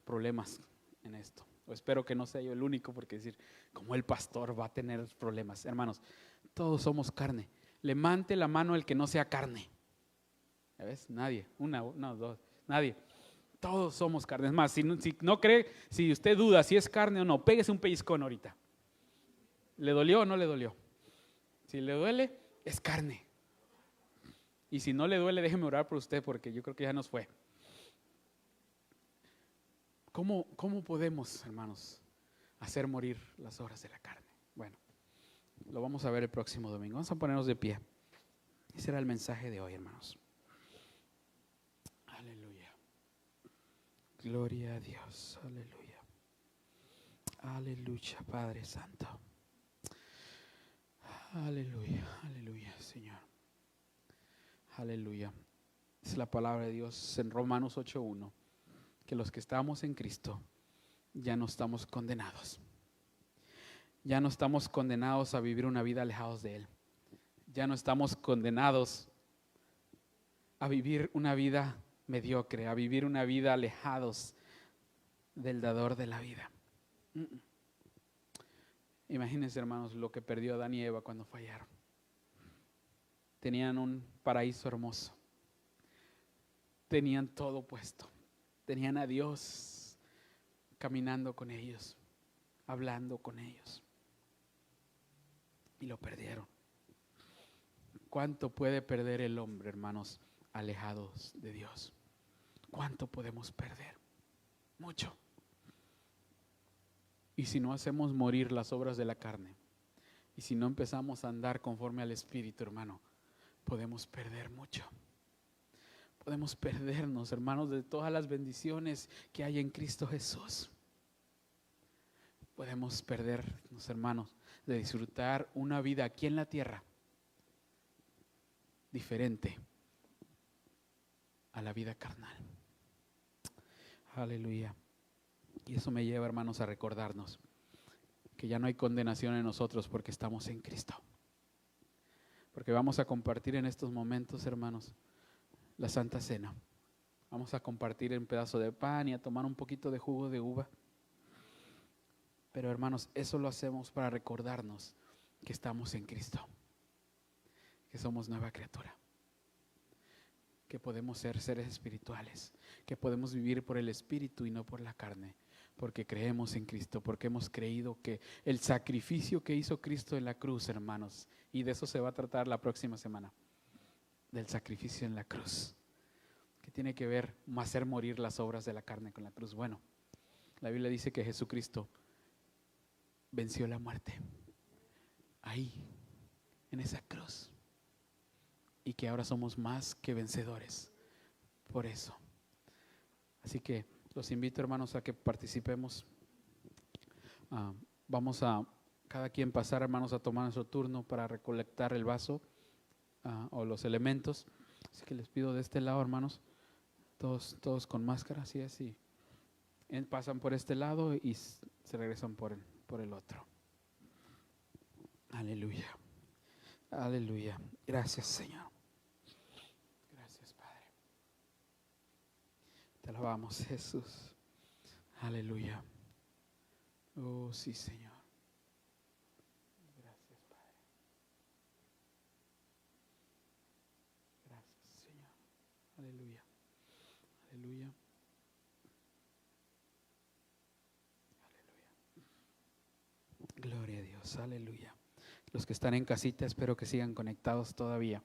problemas en esto. O espero que no sea yo el único, porque decir, como el pastor va a tener problemas. Hermanos, todos somos carne. Levante la mano el que no sea carne. ¿Ya ves? Nadie. Dos. Nadie. Todos somos carne. Es más, si no cree, si usted duda si es carne o no, péguese un pellizcón ahorita. ¿Le dolió o no le dolió? Si le duele, es carne. Y si no le duele, déjeme orar por usted, porque yo creo que ya nos fue. ¿Cómo podemos, hermanos, hacer morir las obras de la carne? Bueno, lo vamos a ver el próximo domingo. Vamos a ponernos de pie. Ese era el mensaje de hoy, hermanos. Aleluya. Gloria a Dios. Aleluya. Aleluya, Padre Santo. Aleluya, aleluya, Señor. Aleluya. Es la palabra de Dios en Romanos 8:1. Que los que estamos en Cristo ya no estamos condenados. Ya no estamos condenados a vivir una vida alejados de Él. Ya no estamos condenados a vivir una vida mediocre, a vivir una vida alejados del dador de la vida. Imagínense, hermanos, lo que perdió Adán y Eva cuando fallaron. Tenían un paraíso hermoso. Tenían todo puesto. Tenían a Dios caminando con ellos, hablando con ellos. Y lo perdieron. ¿Cuánto puede perder el hombre, hermanos, alejados de Dios? ¿Cuánto podemos perder? Mucho. Y si no hacemos morir las obras de la carne, y si no empezamos a andar conforme al Espíritu, hermano, podemos perder mucho. Podemos perdernos, hermanos, de todas las bendiciones que hay en Cristo Jesús. Podemos perdernos, hermanos, de disfrutar una vida aquí en la tierra diferente a la vida carnal. Aleluya. Y eso me lleva, hermanos, a recordarnos que ya no hay condenación en nosotros porque estamos en Cristo. Porque vamos a compartir en estos momentos, hermanos, la Santa Cena. Vamos a compartir un pedazo de pan y a tomar un poquito de jugo de uva. Pero, hermanos, eso lo hacemos para recordarnos que estamos en Cristo, que somos nueva criatura, que podemos ser seres espirituales, que podemos vivir por el Espíritu y no por la carne, porque creemos en Cristo, porque hemos creído que el sacrificio que hizo Cristo en la cruz, hermanos, y de eso se va a tratar la próxima semana, del sacrificio en la cruz, que tiene que ver hacer morir las obras de la carne con la cruz. Bueno, la Biblia dice que Jesucristo venció la muerte ahí, en esa cruz, y que ahora somos más que vencedores por eso. Así que los invito, hermanos, a que participemos. Vamos a cada quien pasar, hermanos, a tomar nuestro turno para recolectar el vaso o los elementos. Así que les pido de este lado, hermanos, todos con máscara, así es, y pasan por este lado y se regresan por el otro. Aleluya. Aleluya. Gracias, Señor. Te alabamos, Jesús. Aleluya. Oh, sí, Señor. Gracias, Padre. Gracias, Señor. Aleluya. Aleluya. Gloria a Dios, aleluya. Los que están en casita, espero que sigan conectados todavía.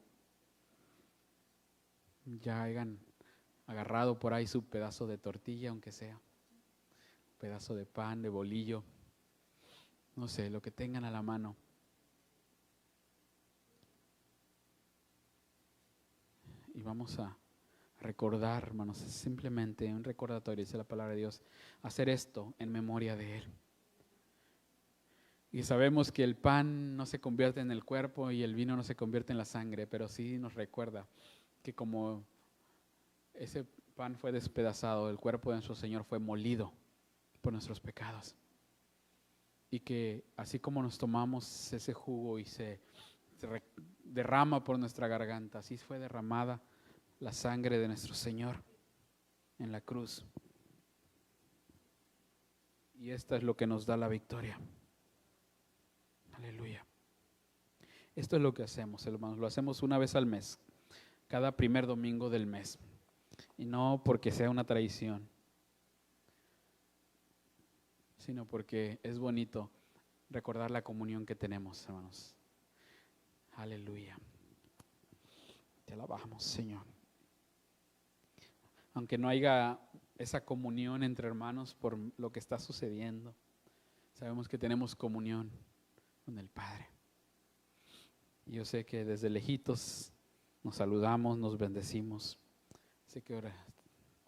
Ya hayan agarrado por ahí su pedazo de tortilla, aunque sea un pedazo de pan, de bolillo, no sé, lo que tengan a la mano. Y vamos a recordar, hermanos, es simplemente un recordatorio, dice la palabra de Dios, hacer esto en memoria de Él. Y sabemos que el pan no se convierte en el cuerpo y el vino no se convierte en la sangre, pero sí nos recuerda que como ese pan fue despedazado, el cuerpo de nuestro Señor fue molido por nuestros pecados. Y que así como nos tomamos ese jugo y se derrama por nuestra garganta, así fue derramada la sangre de nuestro Señor en la cruz. Y esta es lo que nos da la victoria. Aleluya. Esto es lo que hacemos, hermanos. Lo hacemos una vez al mes, cada primer domingo del mes. Y no porque sea una tradición, sino porque es bonito recordar la comunión que tenemos, hermanos. Aleluya. Te alabamos, Señor. Aunque no haya esa comunión entre hermanos por lo que está sucediendo, sabemos que tenemos comunión con el Padre. Y yo sé que desde lejitos nos saludamos, nos bendecimos. Sé que ahora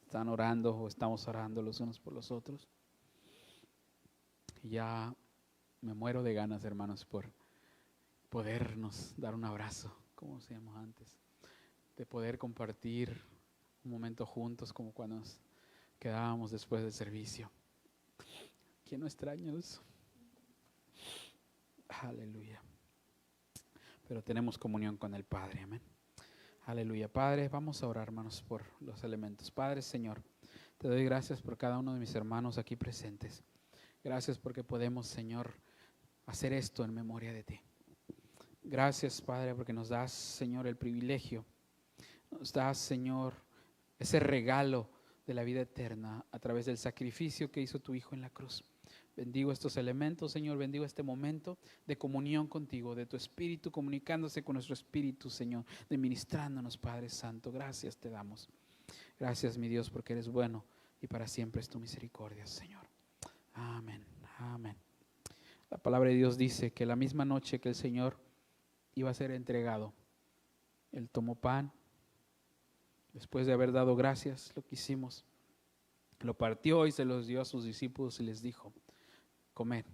están orando o estamos orando los unos por los otros. Y ya me muero de ganas, hermanos, por podernos dar un abrazo, como hacíamos antes, de poder compartir un momento juntos, como cuando nos quedábamos después del servicio. ¿Quién no extraña eso? Aleluya. Pero tenemos comunión con el Padre, amén. Aleluya. Padre, vamos a orar, hermanos, por los elementos. Padre, Señor, te doy gracias por cada uno de mis hermanos aquí presentes. Gracias porque podemos, Señor, hacer esto en memoria de ti. Gracias, Padre, porque nos das, Señor, el privilegio. Nos das, Señor, ese regalo de la vida eterna a través del sacrificio que hizo tu Hijo en la cruz. Bendigo estos elementos, Señor, bendigo este momento de comunión contigo, de tu Espíritu comunicándose con nuestro Espíritu, Señor, de ministrándonos, Padre Santo. Gracias te damos. Gracias, mi Dios, porque eres bueno y para siempre es tu misericordia, Señor. Amén, amén. La palabra de Dios dice que la misma noche que el Señor iba a ser entregado, Él tomó pan, después de haber dado gracias, lo que hicimos, lo partió y se los dio a sus discípulos y les dijo: comed,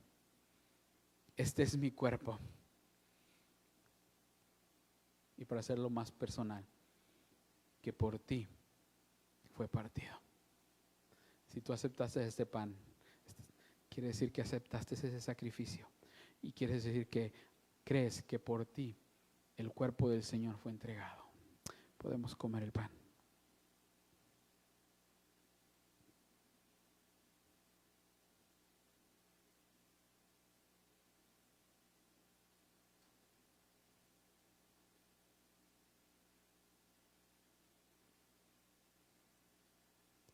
este es mi cuerpo. Y para hacerlo más personal, que por ti fue partido. Si tú aceptaste este pan, quiere decir que aceptaste ese sacrificio y quiere decir que crees que por ti el cuerpo del Señor fue entregado. Podemos comer el pan.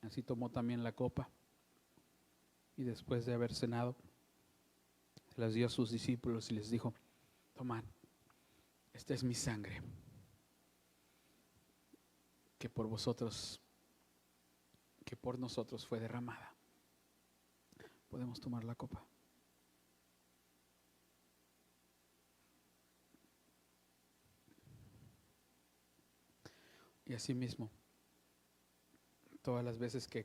Así tomó también la copa y después de haber cenado, se las dio a sus discípulos y les dijo: tomad, esta es mi sangre, que por vosotros, que por nosotros fue derramada. Podemos tomar la copa. Y así mismo, todas las veces que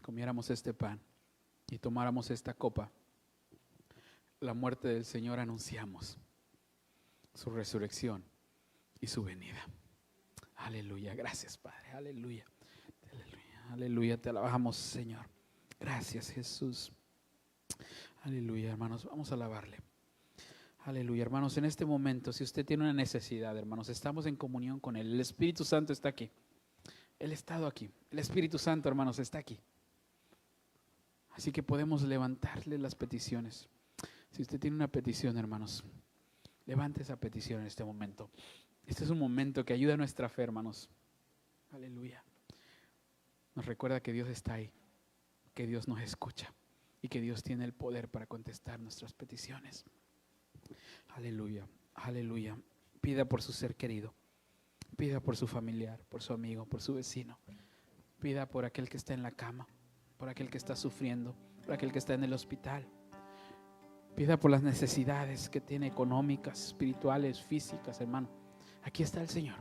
comiéramos este pan y tomáramos esta copa, la muerte del Señor anunciamos, su resurrección y su venida. Aleluya, gracias Padre, aleluya, aleluya, aleluya, te alabamos Señor. Gracias Jesús. Aleluya, hermanos, vamos a alabarle. Aleluya, hermanos, en este momento, si usted tiene una necesidad, hermanos, estamos en comunión con Él. El Espíritu Santo está aquí. Él ha estado aquí. El Espíritu Santo, hermanos, está aquí. Así que podemos levantarle las peticiones. Si usted tiene una petición, hermanos, levante esa petición en este momento. Este es un momento que ayuda a nuestra fe, hermanos. Aleluya. Nos recuerda que Dios está ahí, que Dios nos escucha y que Dios tiene el poder para contestar nuestras peticiones. Aleluya, aleluya. Pida por su ser querido, pida por su familiar, por su amigo, por su vecino. Pida por aquel que está en la cama, por aquel que está sufriendo, por aquel que está en el hospital. Pida por las necesidades que tiene, económicas, espirituales, físicas, hermano. Aquí está el Señor.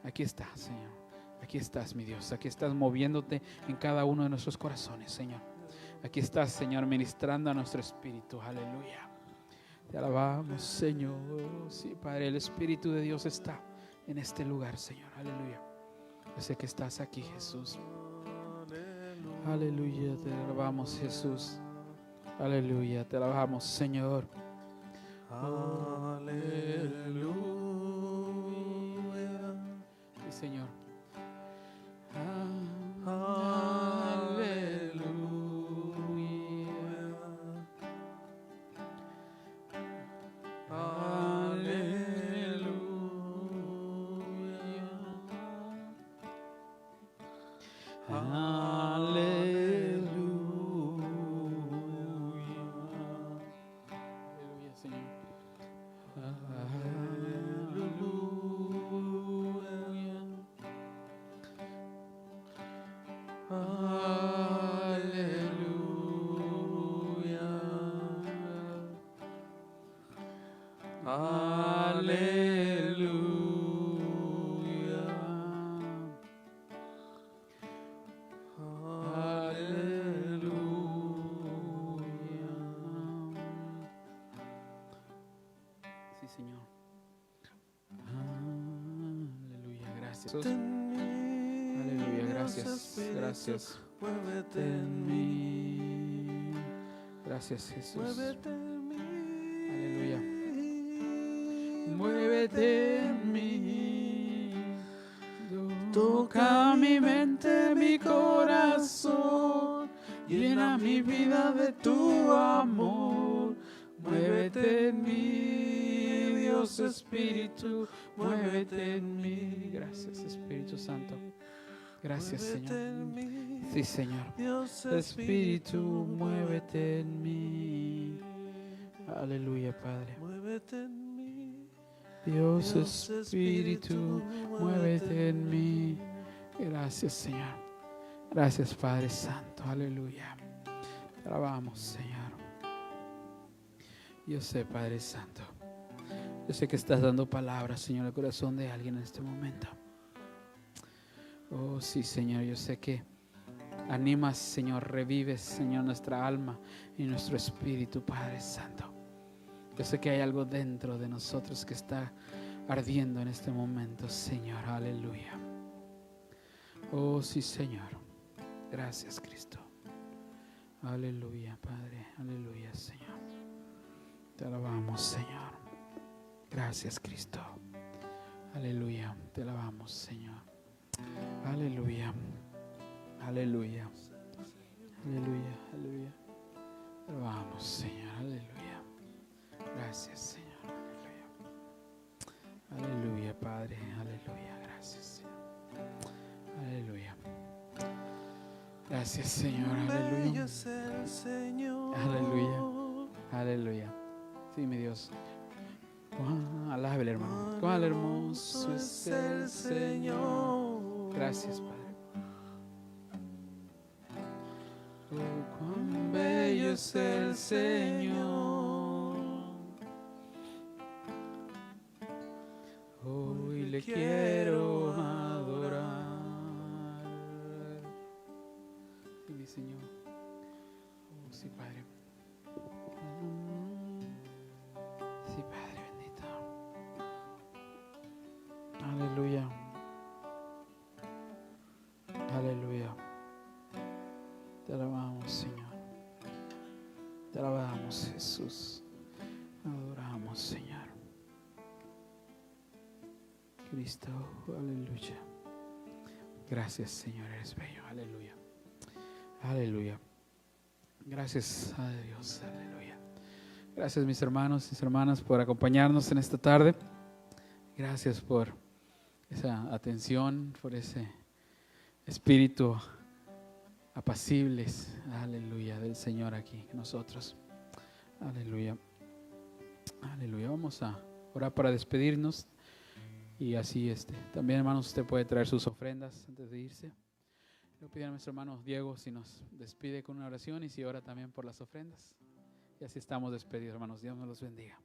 Aquí está, Señor. Aquí estás, mi Dios. Aquí estás moviéndote en cada uno de nuestros corazones, Señor. Aquí estás, Señor, ministrando a nuestro espíritu. Aleluya. Te alabamos, Señor. Sí, Padre, el Espíritu de Dios está en este lugar, Señor. Aleluya. Yo sé que estás aquí, Jesús. Aleluya. Te alabamos, Jesús. Aleluya. Te alabamos, Señor. Aleluya. Sí, Señor. Aleluya, gracias, gracias. Muévete en mí. Gracias, Jesús. Aleluya. Muévete en mí. Toca mi mente, mi corazón. Llena mi vida de tu amor. Muévete en mí, Dios Espíritu. Muévete en mí. Gracias, Espíritu Santo. Gracias, Señor. Sí, Señor. Espíritu, muévete en mí. Aleluya, Padre. Muévete en mí. Dios Espíritu, muévete en mí. Gracias, Señor. Gracias, Padre Santo. Aleluya. Te alabamos, Señor. Yo sé, Padre Santo. Yo sé que estás dando palabras, Señor, al corazón de alguien en este momento. Oh, sí, Señor, yo sé que animas, Señor, revives, Señor, nuestra alma y nuestro espíritu, Padre Santo. Yo sé que hay algo dentro de nosotros que está ardiendo en este momento, Señor, aleluya. Oh, sí, Señor. Gracias, Cristo. Aleluya, Padre, aleluya, Señor. Te alabamos, Señor. Gracias, Cristo. Aleluya, te alabamos, Señor. Aleluya, aleluya, aleluya, aleluya. Te alabamos, Señor, aleluya. Gracias, Señor, aleluya. Aleluya, Padre, aleluya. Gracias, Señor. Aleluya. Gracias, Señor, aleluya. Aleluya, aleluya. Sí, mi Dios. Alábele, hermano. Cuán hermoso es el Señor. Gracias, Padre. Oh, cuán bello es el Señor. Hoy le quiero adorar. Sí, mi Señor. Oh, sí, Padre. Sí, Padre bendito. Aleluya. Aleluya. Te alabamos, Señor. Te alabamos, Jesús. Adoramos, Señor. Cristo, aleluya. Gracias, Señor, eres bello. Aleluya. Aleluya. Gracias a Dios. Aleluya. Gracias, mis hermanos y mis hermanas, por acompañarnos en esta tarde. Gracias por esa atención, por ese espíritu apacibles, aleluya, del Señor aquí con nosotros. Aleluya. Aleluya. Vamos a orar para despedirnos. Y así también, hermanos, usted puede traer sus ofrendas antes de irse. Le pido a nuestro hermano Diego si nos despide con una oración y si ora también por las ofrendas. Y así estamos despedidos, hermanos. Dios nos los bendiga.